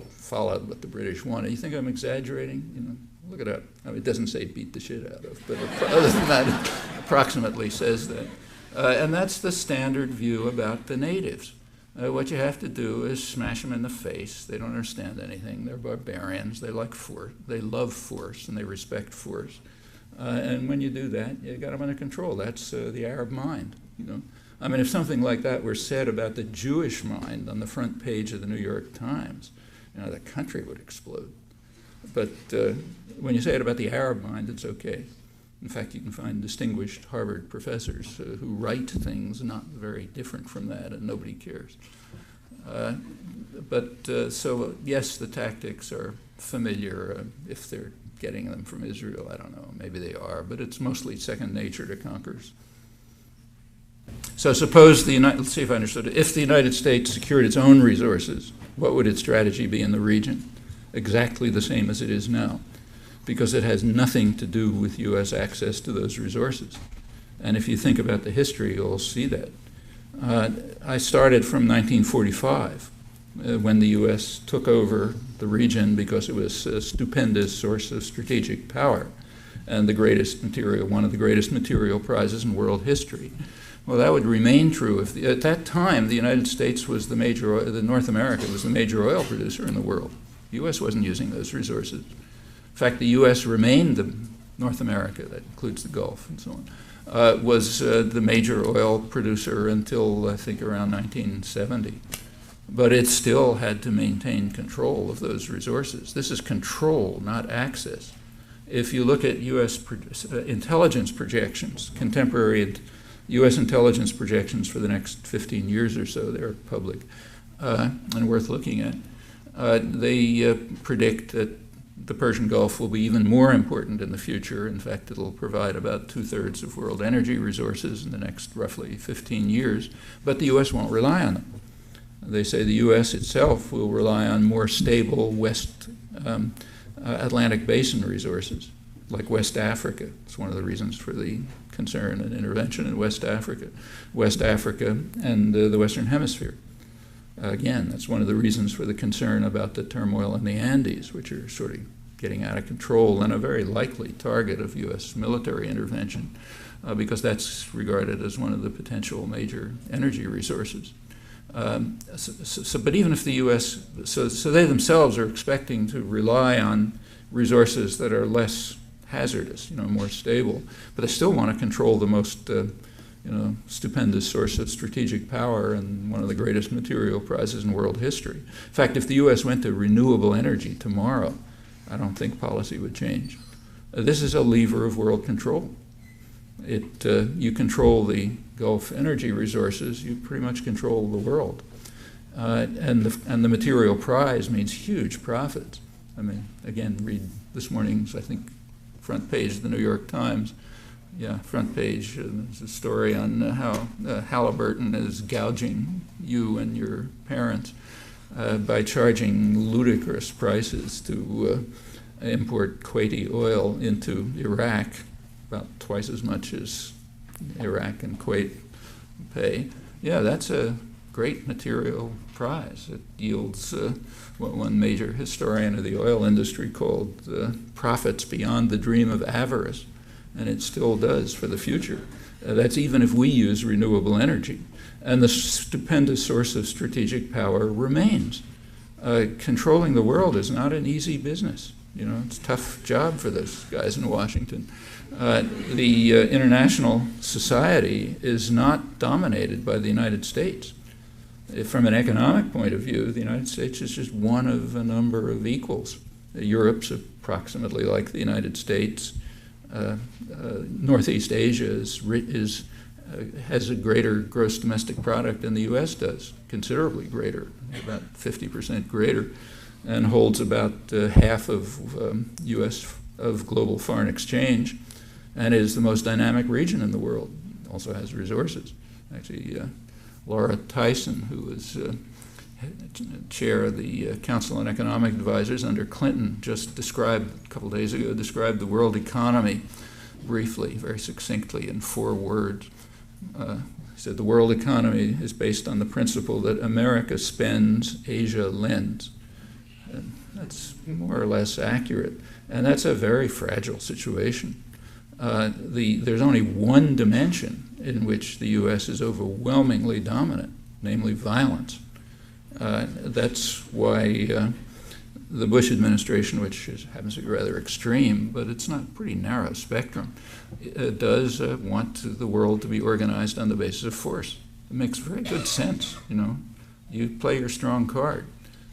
followed what the British wanted. You think I'm exaggerating? Look it up. It doesn't say beat the shit out of, but other than that, it approximately says that. And that's the standard view about the natives. What you have to do is smash them in the face. They don't understand anything. They're barbarians. They like force. They love force, and they respect force. And when you do that, you got them under control. That's the Arab mind. If something like that were said about the Jewish mind on the front page of the New York Times, the country would explode. But when you say it about the Arab mind, it's okay. In fact, you can find distinguished Harvard professors who write things not very different from that, and nobody cares. So yes, the tactics are familiar. If they're getting them from Israel, I don't know. Maybe they are, but it's mostly second nature to conquerors. So suppose let's see if I understood it. If the United States secured its own resources, what would its strategy be in the region? Exactly the same as it is now, because it has nothing to do with U.S. access to those resources. And if you think about the history, you'll see that. I started from 1945, when the U.S. took over the region because it was a stupendous source of strategic power and one of the greatest material prizes in world history. Well, that would remain true if at that time the United States was North America was the major oil producer in the world. The U.S. wasn't using those resources. In fact, the U.S. remained North America, that includes the Gulf and so on, was the major oil producer until I think around 1970. But it still had to maintain control of those resources. This is control, not access. If you look at U.S. intelligence projections, contemporary U.S. intelligence projections for the next 15 years or so, they're public and worth looking at. They predict that the Persian Gulf will be even more important in the future. In fact, it'll provide about 2/3 of world energy resources in the next roughly 15 years, but the U.S. won't rely on them. They say the U.S. itself will rely on more stable West Atlantic Basin resources, like West Africa. It's one of the reasons for the concern and intervention in West Africa and the Western Hemisphere. Again, that's one of the reasons for the concern about the turmoil in the Andes, which are sort of getting out of control and a very likely target of U.S. military intervention, because that's regarded as one of the potential major energy resources. But even if the U.S., so they themselves are expecting to rely on resources that are less hazardous, more stable. But they still want to control the most stupendous source of strategic power and one of the greatest material prizes in world history. In fact, if the U.S. went to renewable energy tomorrow, I don't think policy would change. This is a lever of world control. You control the Gulf energy resources, you pretty much control the world. And the material prize means huge profits. I mean, again, read this morning's, I think, front page of the New York Times. Yeah, front page, there's a story on how Halliburton is gouging you and your parents by charging ludicrous prices to import Kuwaiti oil into Iraq, about twice as much as Iraq and Kuwait pay. Yeah, that's a great material prize. It yields what one major historian of the oil industry called profits beyond the dream of avarice. And it still does for the future. That's even if we use renewable energy. And the stupendous source of strategic power remains. Controlling the world is not an easy business. It's a tough job for those guys in Washington. The international society is not dominated by the United States. From an economic point of view, the United States is just one of a number of equals. Europe's approximately like the United States. Northeast Asia has a greater gross domestic product than the U.S. does, considerably greater, about 50% greater, and holds about half of U.S. of global foreign exchange, and is the most dynamic region in the world. Also has resources. Actually, Laura Tyson, who was chair of the Council on Economic Advisors under Clinton, just described, a couple days ago, described the world economy briefly, very succinctly, in 4 words. He said the world economy is based on the principle that America spends, Asia lends. And that's more or less accurate. And that's a very fragile situation. There's only one dimension in which the U.S. is overwhelmingly dominant, namely violence. That's why the Bush administration, which happens to be rather extreme, but it's not a pretty narrow spectrum, does want the world to be organized on the basis of force. It makes very good sense, You play your strong card,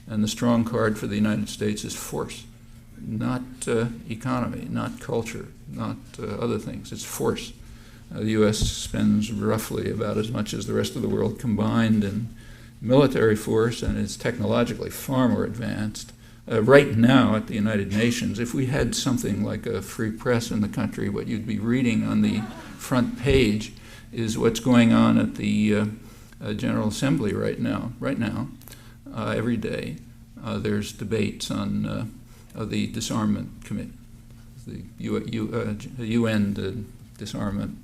and the strong card for the United States is force, not economy, not culture, not other things. It's force. The U.S. spends roughly about as much as the rest of the world combined in military force, and is technologically far more advanced. Right now at the United Nations, if we had something like a free press in the country, what you'd be reading on the front page is what's going on at the General Assembly right now. Every day, there's debates on the Disarmament Committee, the UN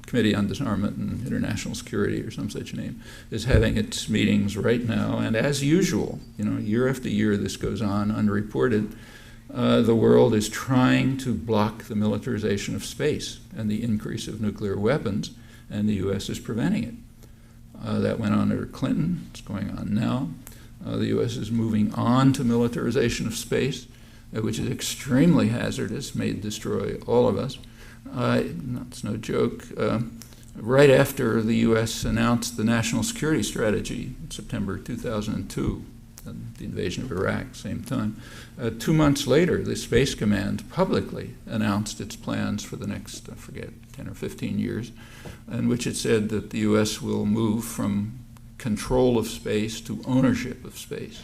Committee on Disarmament and International Security, or some such name, is having its meetings right now. And as usual, year after year this goes on unreported, the world is trying to block the militarization of space and the increase of nuclear weapons, and the U.S. is preventing it. That went on under Clinton. It's going on now. The U.S. is moving on to militarization of space, which is extremely hazardous, may destroy all of us. That's no joke. Right after the U.S. announced the National Security Strategy in September 2002, the invasion of Iraq, same time, 2 months later, the Space Command publicly announced its plans for the next, I forget, 10 or 15 years, in which it said that the U.S. will move from control of space to ownership of space.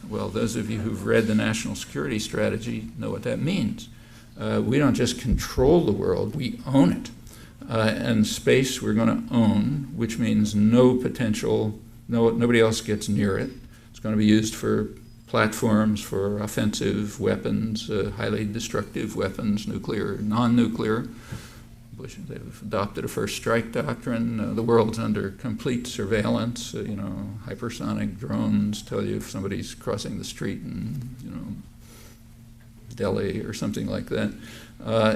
Well, those of you who've read the National Security Strategy know what that means. We don't just control the world, we own it. And space we're going to own, which means nobody else gets near it. It's going to be used for platforms for offensive weapons, highly destructive weapons, nuclear, non-nuclear. They've adopted a first strike doctrine. The world's under complete surveillance. Hypersonic drones tell you if somebody's crossing the street in, Delhi or something like that.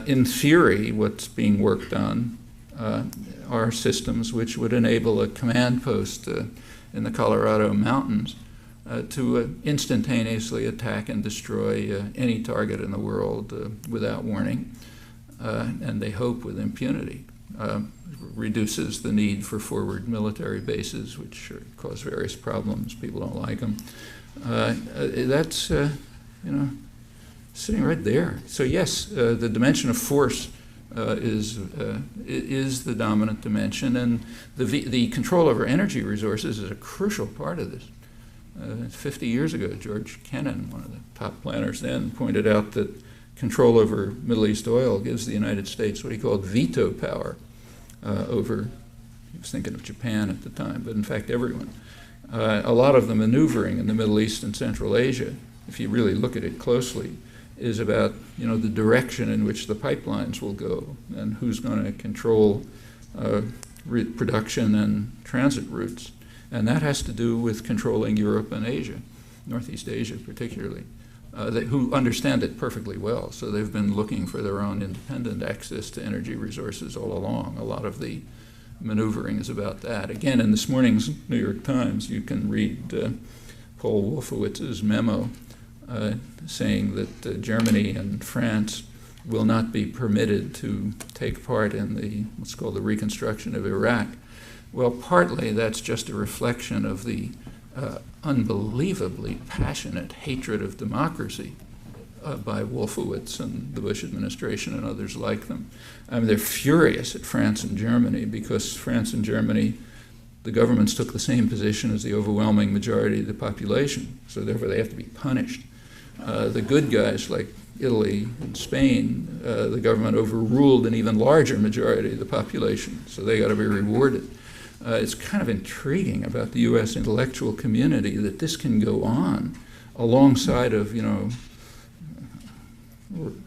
In theory, what's being worked on are systems which would enable a command post in the Colorado mountains to instantaneously attack and destroy any target in the world without warning. and they hope with impunity. Reduces the need for forward military bases, which cause various problems. People don't like them. That's, sitting right there. So yes, the dimension of force is the dominant dimension, and the control over energy resources is a crucial part of this. 50 years ago, George Kennan, one of the top planners then, pointed out that control over Middle East oil gives the United States what he called veto power over, he was thinking of Japan at the time, but in fact everyone. A lot of the maneuvering in the Middle East and Central Asia, if you really look at it closely, is about the direction in which the pipelines will go and who's going to control production and transit routes. And that has to do with controlling Europe and Asia, Northeast Asia particularly, who understand it perfectly well. So they've been looking for their own independent access to energy resources all along. A lot of the maneuvering is about that. Again, in this morning's New York Times, you can read Paul Wolfowitz's memo saying that Germany and France will not be permitted to take part in what's called the reconstruction of Iraq. Well, partly that's just a reflection of the unbelievably passionate hatred of democracy by Wolfowitz and the Bush administration and others like them. I mean, they're furious at France and Germany because France and Germany, the governments took the same position as the overwhelming majority of the population, so therefore they have to be punished. The good guys like Italy and Spain, the government overruled an even larger majority of the population, so they got to be rewarded. It's kind of intriguing about the U.S. intellectual community that this can go on alongside of,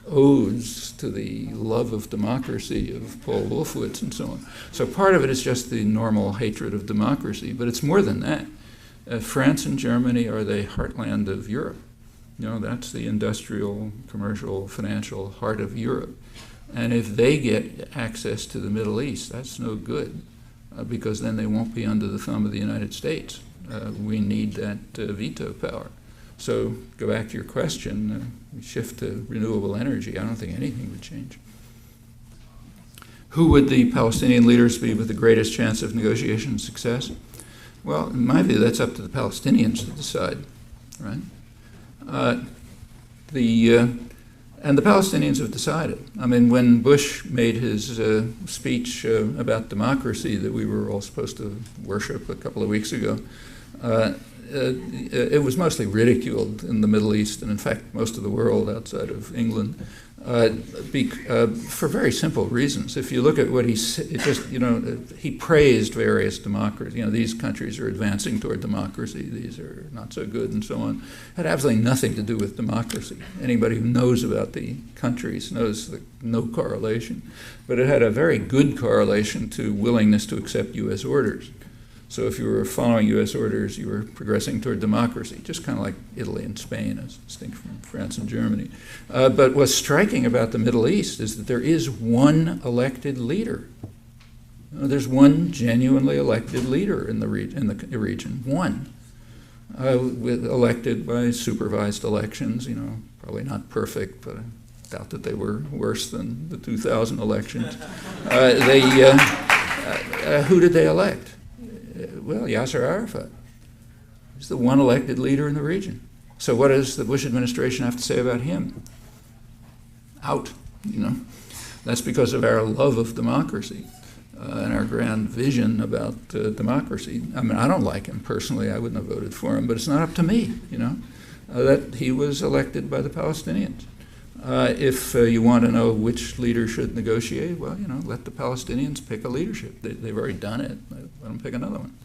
odes to the love of democracy of Paul Wolfowitz and so on. So part of it is just the normal hatred of democracy, but it's more than that. France and Germany are the heartland of Europe. That's the industrial, commercial, financial heart of Europe. And if they get access to the Middle East, that's no good. Because then they won't be under the thumb of the United States. We need that veto power. So go back to your question, we shift to renewable energy. I don't think anything would change. Who would the Palestinian leaders be with the greatest chance of negotiation success? Well, in my view, that's up to the Palestinians to decide, right? And the Palestinians have decided. I mean, when Bush made his speech about democracy that we were all supposed to worship a couple of weeks ago, it was mostly ridiculed in the Middle East and, in fact, most of the world outside of England for very simple reasons. If you look at what he said, he praised various democracies. These countries are advancing toward democracy. These are not so good and so on. It had absolutely nothing to do with democracy. Anybody who knows about the countries knows that no correlation. But it had a very good correlation to willingness to accept U.S. orders. So if you were following U.S. orders, you were progressing toward democracy, just kind of like Italy and Spain, as distinct from France and Germany. But what's striking about the Middle East is that there is one elected leader. There's one genuinely elected leader in the region, one, elected by supervised elections. Probably not perfect, but I doubt that they were worse than the 2000 elections. Who did they elect? Well, Yasser Arafat. He's the one elected leader in the region. So what does the Bush administration have to say about him? Out, That's because of our love of democracy and our grand vision about democracy. I mean, I don't like him personally. I wouldn't have voted for him, but it's not up to me, that he was elected by the Palestinians. If you want to know which leader should negotiate, well, let the Palestinians pick a leadership. They've already done it. Let them pick another one.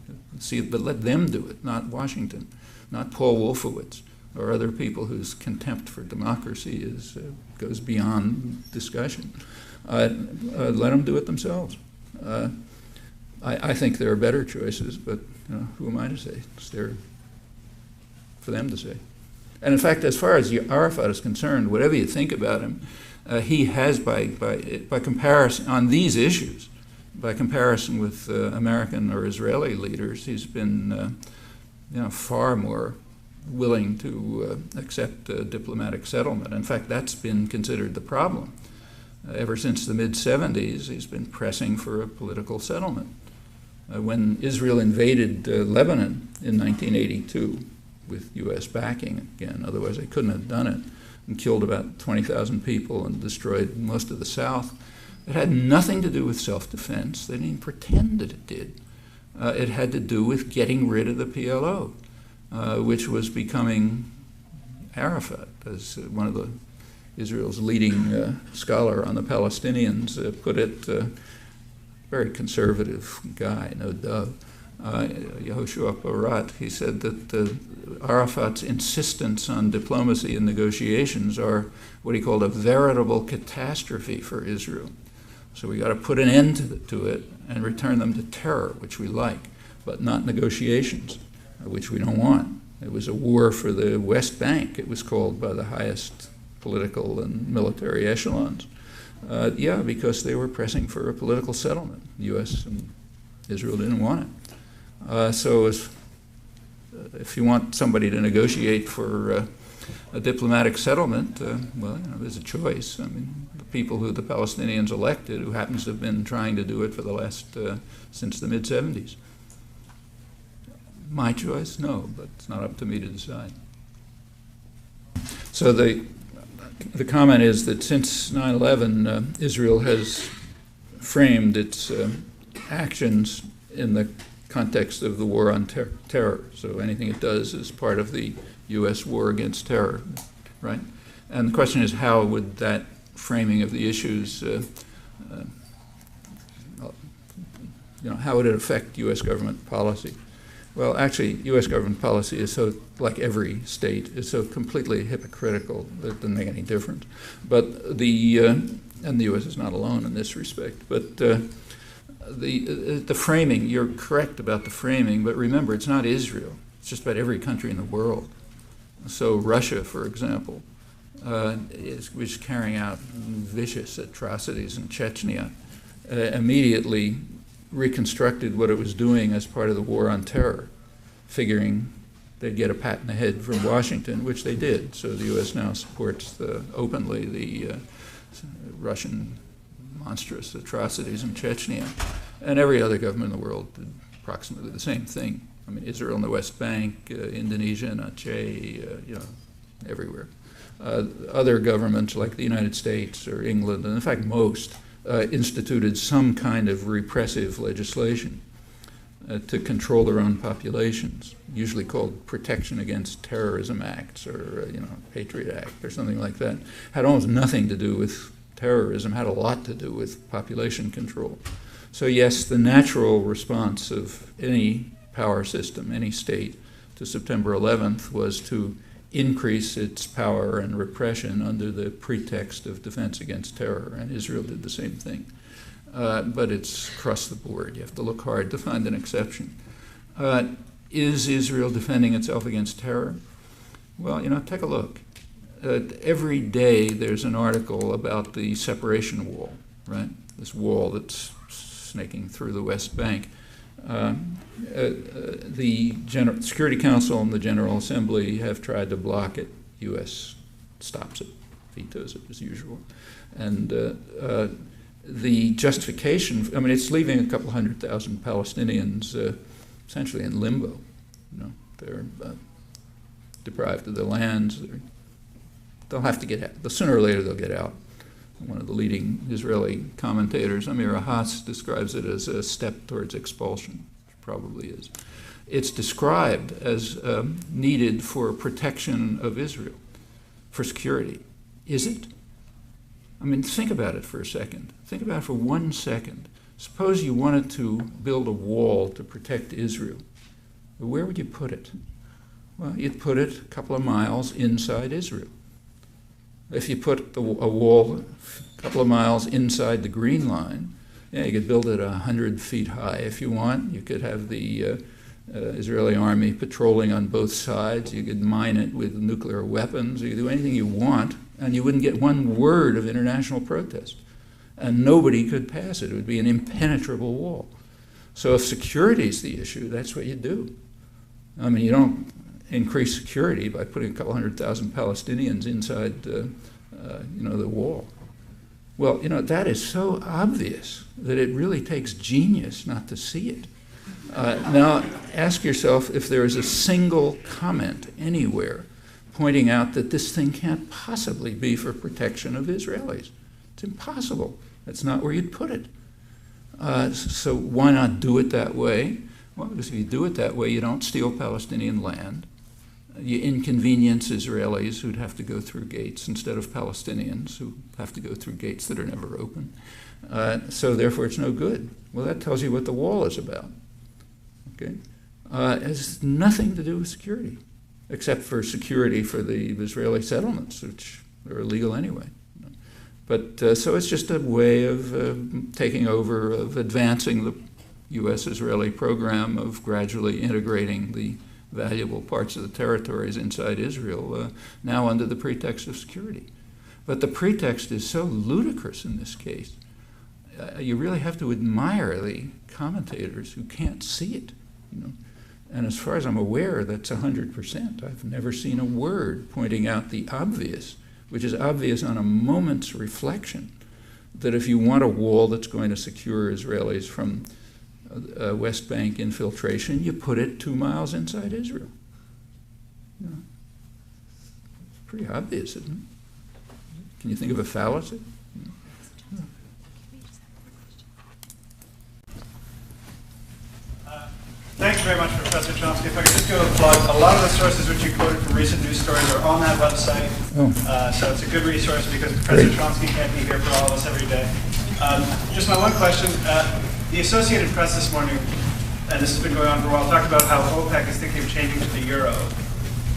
But let them do it, not Washington, not Paul Wolfowitz or other people whose contempt for democracy goes beyond discussion. Let them do it themselves. I think there are better choices, but who am I to say? It's there for them to say. And in fact, as far as Arafat is concerned, whatever you think about him, he has, by comparison, on these issues, by comparison with American or Israeli leaders, he's been far more willing to accept a diplomatic settlement. In fact, that's been considered the problem. Ever since the mid-70s, he's been pressing for a political settlement. When Israel invaded Lebanon in 1982 with U.S. backing, again, otherwise they couldn't have done it, and killed about 20,000 people and destroyed most of the South, it had nothing to do with self-defense. They didn't even pretend that it did. It had to do with getting rid of the PLO, which was becoming Arafat, as one of Israel's leading scholar on the Palestinians put it, very conservative guy, no doubt, Yehoshua Porat. He said that Arafat's insistence on diplomacy and negotiations are what he called a veritable catastrophe for Israel. So we got to put an end to it and return them to terror, which we like, but not negotiations, which we don't want. It was a war for the West Bank, it was called by the highest political and military echelons. Yeah, because they were pressing for a political settlement. The U.S. and Israel didn't want it. So if you want somebody to negotiate for a diplomatic settlement, well, there's a choice. I mean, the people who the Palestinians elected, who happens to have been trying to do it for the last, since the mid-70s. My choice? No, but it's not up to me to decide. So the comment is that since 9/11, Israel has framed its actions in the context of the war on terror. So anything it does is part of the U.S. war against terror, right? And the question is, how would that framing of the issues, how would it affect U.S. government policy? Well, actually, U.S. government policy is so, like every state, is so completely hypocritical that it doesn't make any difference. But and the U.S. is not alone in this respect. But the framing, you're correct about the framing, but remember, it's not Israel. It's just about every country in the world. So Russia, for example, was carrying out vicious atrocities in Chechnya, immediately reconstructed what it was doing as part of the war on terror, figuring they'd get a pat in the head from Washington, which they did. So the U.S. now supports openly the Russian monstrous atrocities in Chechnya. And every other government in the world did approximately the same thing. I mean, Israel and the West Bank, Indonesia and Aceh, everywhere. Other governments like the United States or England, and in fact most, instituted some kind of repressive legislation to control their own populations, usually called Protection Against Terrorism Acts or Patriot Act or something like that. Had almost nothing to do with terrorism, had a lot to do with population control. So yes, the natural response of any power system, any state, to September 11th was to increase its power and repression under the pretext of defense against terror, and Israel did the same thing. But it's across the board. You have to look hard to find an exception. Is Israel defending itself against terror? Well, take a look. Every day there's an article about the separation wall, right? This wall that's snaking through the West Bank. The Security Council and the General Assembly have tried to block it. U.S. stops it, vetoes it as usual. And the justification, it's leaving a couple 100,000 Palestinians essentially in limbo. They're deprived of their lands. They'll have to get out. Sooner or later they'll get out. One of the leading Israeli commentators, Amir Ahas, describes it as a step towards expulsion, which probably is. It's described as needed for protection of Israel, for security. Is it? Think about it for a second. Think about it for 1 second. Suppose you wanted to build a wall to protect Israel. Where would you put it? Well, you'd put it a couple of miles inside Israel. If you put a wall a couple of miles inside the Green Line, you could build it 100 feet high if you want. You could have the Israeli army patrolling on both sides. You could mine it with nuclear weapons. You could do anything you want, and you wouldn't get one word of international protest. And nobody could pass it. It would be an impenetrable wall. So if security is the issue, that's what you do. You don't increase security by putting a couple 100,000 Palestinians inside the wall. Well, you know, that is so obvious that it really takes genius not to see it. Now, ask yourself if there is a single comment anywhere pointing out that this thing can't possibly be for protection of Israelis. It's impossible. That's not where you'd put it. So why not do it that way? Well, because if you do it that way, you don't steal Palestinian land. You inconvenience Israelis who'd have to go through gates instead of Palestinians who have to go through gates that are never open. So therefore, it's no good. Well, that tells you what the wall is about. Okay? It has nothing to do with security, except for security for the Israeli settlements, which are illegal anyway. But so it's just a way of taking over, of advancing the U.S.-Israeli program of gradually integrating the valuable parts of the territories inside Israel, now under the pretext of security. But the pretext is so ludicrous in this case. You really have to admire the commentators who can't see it. You know? And as far as I'm aware, that's 100%. I've never seen a word pointing out the obvious, which is obvious on a moment's reflection, that if you want a wall that's going to secure Israelis from West Bank infiltration, you put it 2 miles inside Israel. You know, it's pretty obvious, isn't it? Can you think of a fallacy? Thank you very much, Professor Chomsky. If I could just give a plug, a lot of the sources which you quoted from recent news stories are on that website. So it's a good resource because Professor Chomsky can't be here for all of us every day. Just my one question. The Associated Press this morning, and this has been going on for a while, talked about how OPEC is thinking of changing to the euro.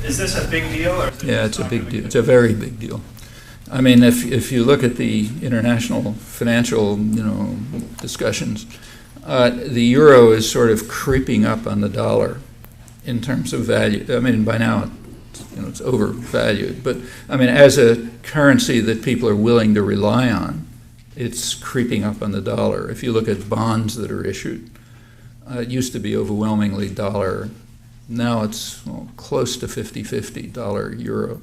Is this a big deal? Or is it it's a big deal. It's a very big deal. I mean, if you look at the international financial, discussions, the euro is sort of creeping up on the dollar in terms of value. I mean, by now, it's overvalued. But I mean, as a currency that people are willing to rely on, it's creeping up on the dollar. If you look at bonds that are issued, it used to be overwhelmingly dollar. Now it's close to 50-50 dollar-euro.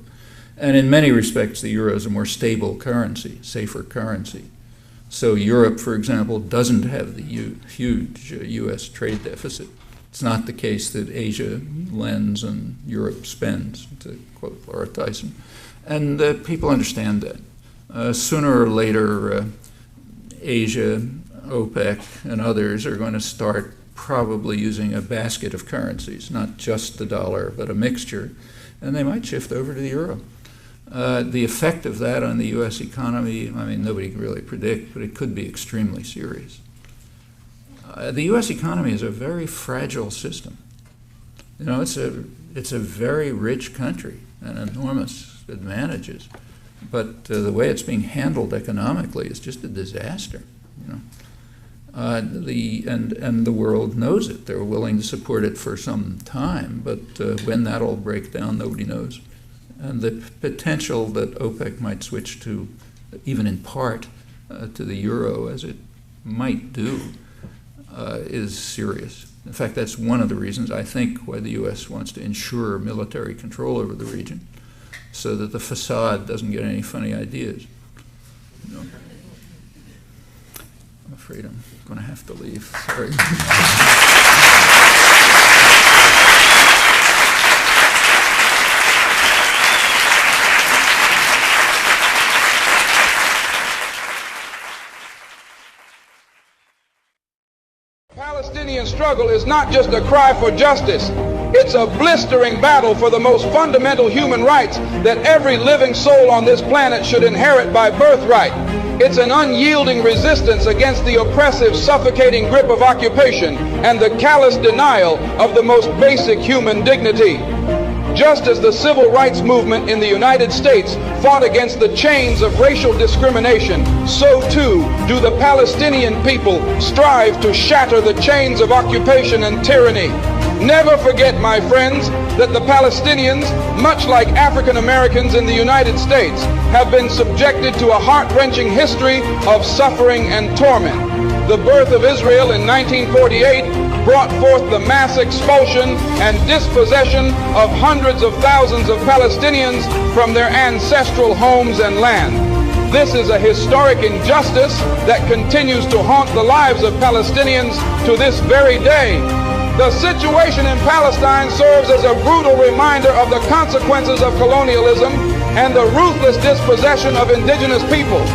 And in many respects, the euro is a more stable currency, safer currency. So Europe, for example, doesn't have the huge U.S. trade deficit. It's not the case that Asia lends and Europe spends, to quote Laura Tyson. And people understand that. Sooner or later, Asia, OPEC, and others are going to start probably using a basket of currencies, not just the dollar, but a mixture, and they might shift over to the euro. The effect of that on the U.S. economy, I mean, nobody can really predict, but it could be extremely serious. The U.S. economy is a very fragile system. It's a very rich country and enormous advantages. But the way it's being handled economically is just a disaster. And the world knows it. They're willing to support it for some time, but when that'll break down, nobody knows. And the potential that OPEC might switch to, even in part, to the euro, as it might do, is serious. In fact, that's one of the reasons, I think, why the U.S. wants to ensure military control over the region, so that the facade doesn't get any funny ideas. I'm afraid I'm going to have to leave. Sorry. Palestinian struggle is not just a cry for justice. It's a blistering battle for the most fundamental human rights that every living soul on this planet should inherit by birthright. It's an unyielding resistance against the oppressive, suffocating grip of occupation and the callous denial of the most basic human dignity. Just as the civil rights movement in the United States fought against the chains of racial discrimination, so too do the Palestinian people strive to shatter the chains of occupation and tyranny. Never forget, my friends, that the Palestinians, much like African Americans in the United States, have been subjected to a heart-wrenching history of suffering and torment. The birth of Israel in 1948 brought forth the mass expulsion and dispossession of hundreds of thousands of Palestinians from their ancestral homes and land. This is a historic injustice that continues to haunt the lives of Palestinians to this very day. The situation in Palestine serves as a brutal reminder of the consequences of colonialism and the ruthless dispossession of indigenous people.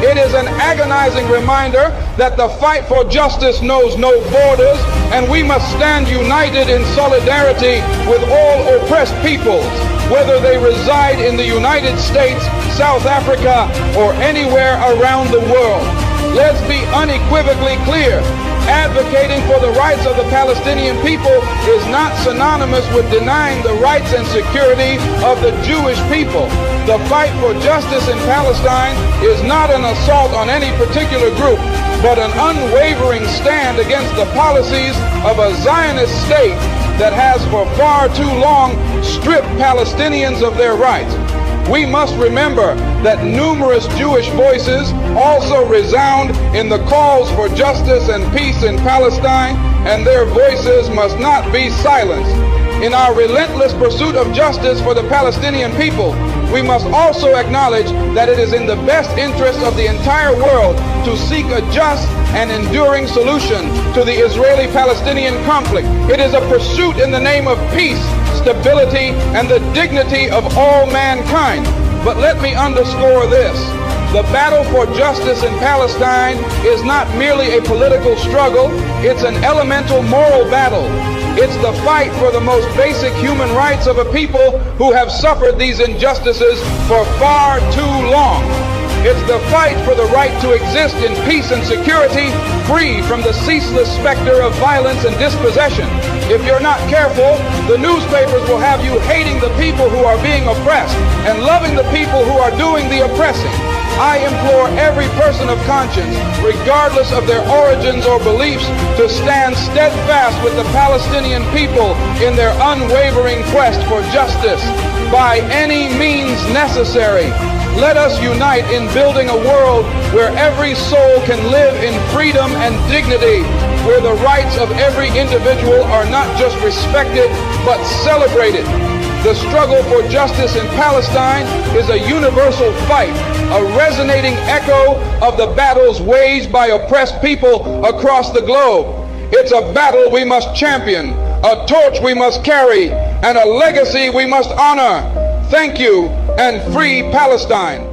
It is an agonizing reminder that the fight for justice knows no borders, and we must stand united in solidarity with all oppressed peoples, whether they reside in the United States, South Africa, or anywhere around the world. Let's be unequivocally clear. Advocating for the rights of the Palestinian people is not synonymous with denying the rights and security of the Jewish people. The fight for justice in Palestine is not an assault on any particular group, but an unwavering stand against the policies of a Zionist state that has for far too long stripped Palestinians of their rights. We must remember that numerous Jewish voices also resound in the calls for justice and peace in Palestine, and their voices must not be silenced. In our relentless pursuit of justice for the Palestinian people, we must also acknowledge that it is in the best interest of the entire world to seek a just and enduring solution to the Israeli-Palestinian conflict. It is a pursuit in the name of peace, stability, and the dignity of all mankind. But let me underscore this. The battle for justice in Palestine is not merely a political struggle, it's an elemental moral battle. It's the fight for the most basic human rights of a people who have suffered these injustices for far too long. It's the fight for the right to exist in peace and security, free from the ceaseless specter of violence and dispossession. If you're not careful, the newspapers will have you hating the people who are being oppressed and loving the people who are doing the oppressing. I implore every person of conscience, regardless of their origins or beliefs, to stand steadfast with the Palestinian people in their unwavering quest for justice by any means necessary. Let us unite in building a world where every soul can live in freedom and dignity, where the rights of every individual are not just respected, but celebrated. The struggle for justice in Palestine is a universal fight, a resonating echo of the battles waged by oppressed people across the globe. It's a battle we must champion, a torch we must carry, and a legacy we must honor. Thank you, and free Palestine.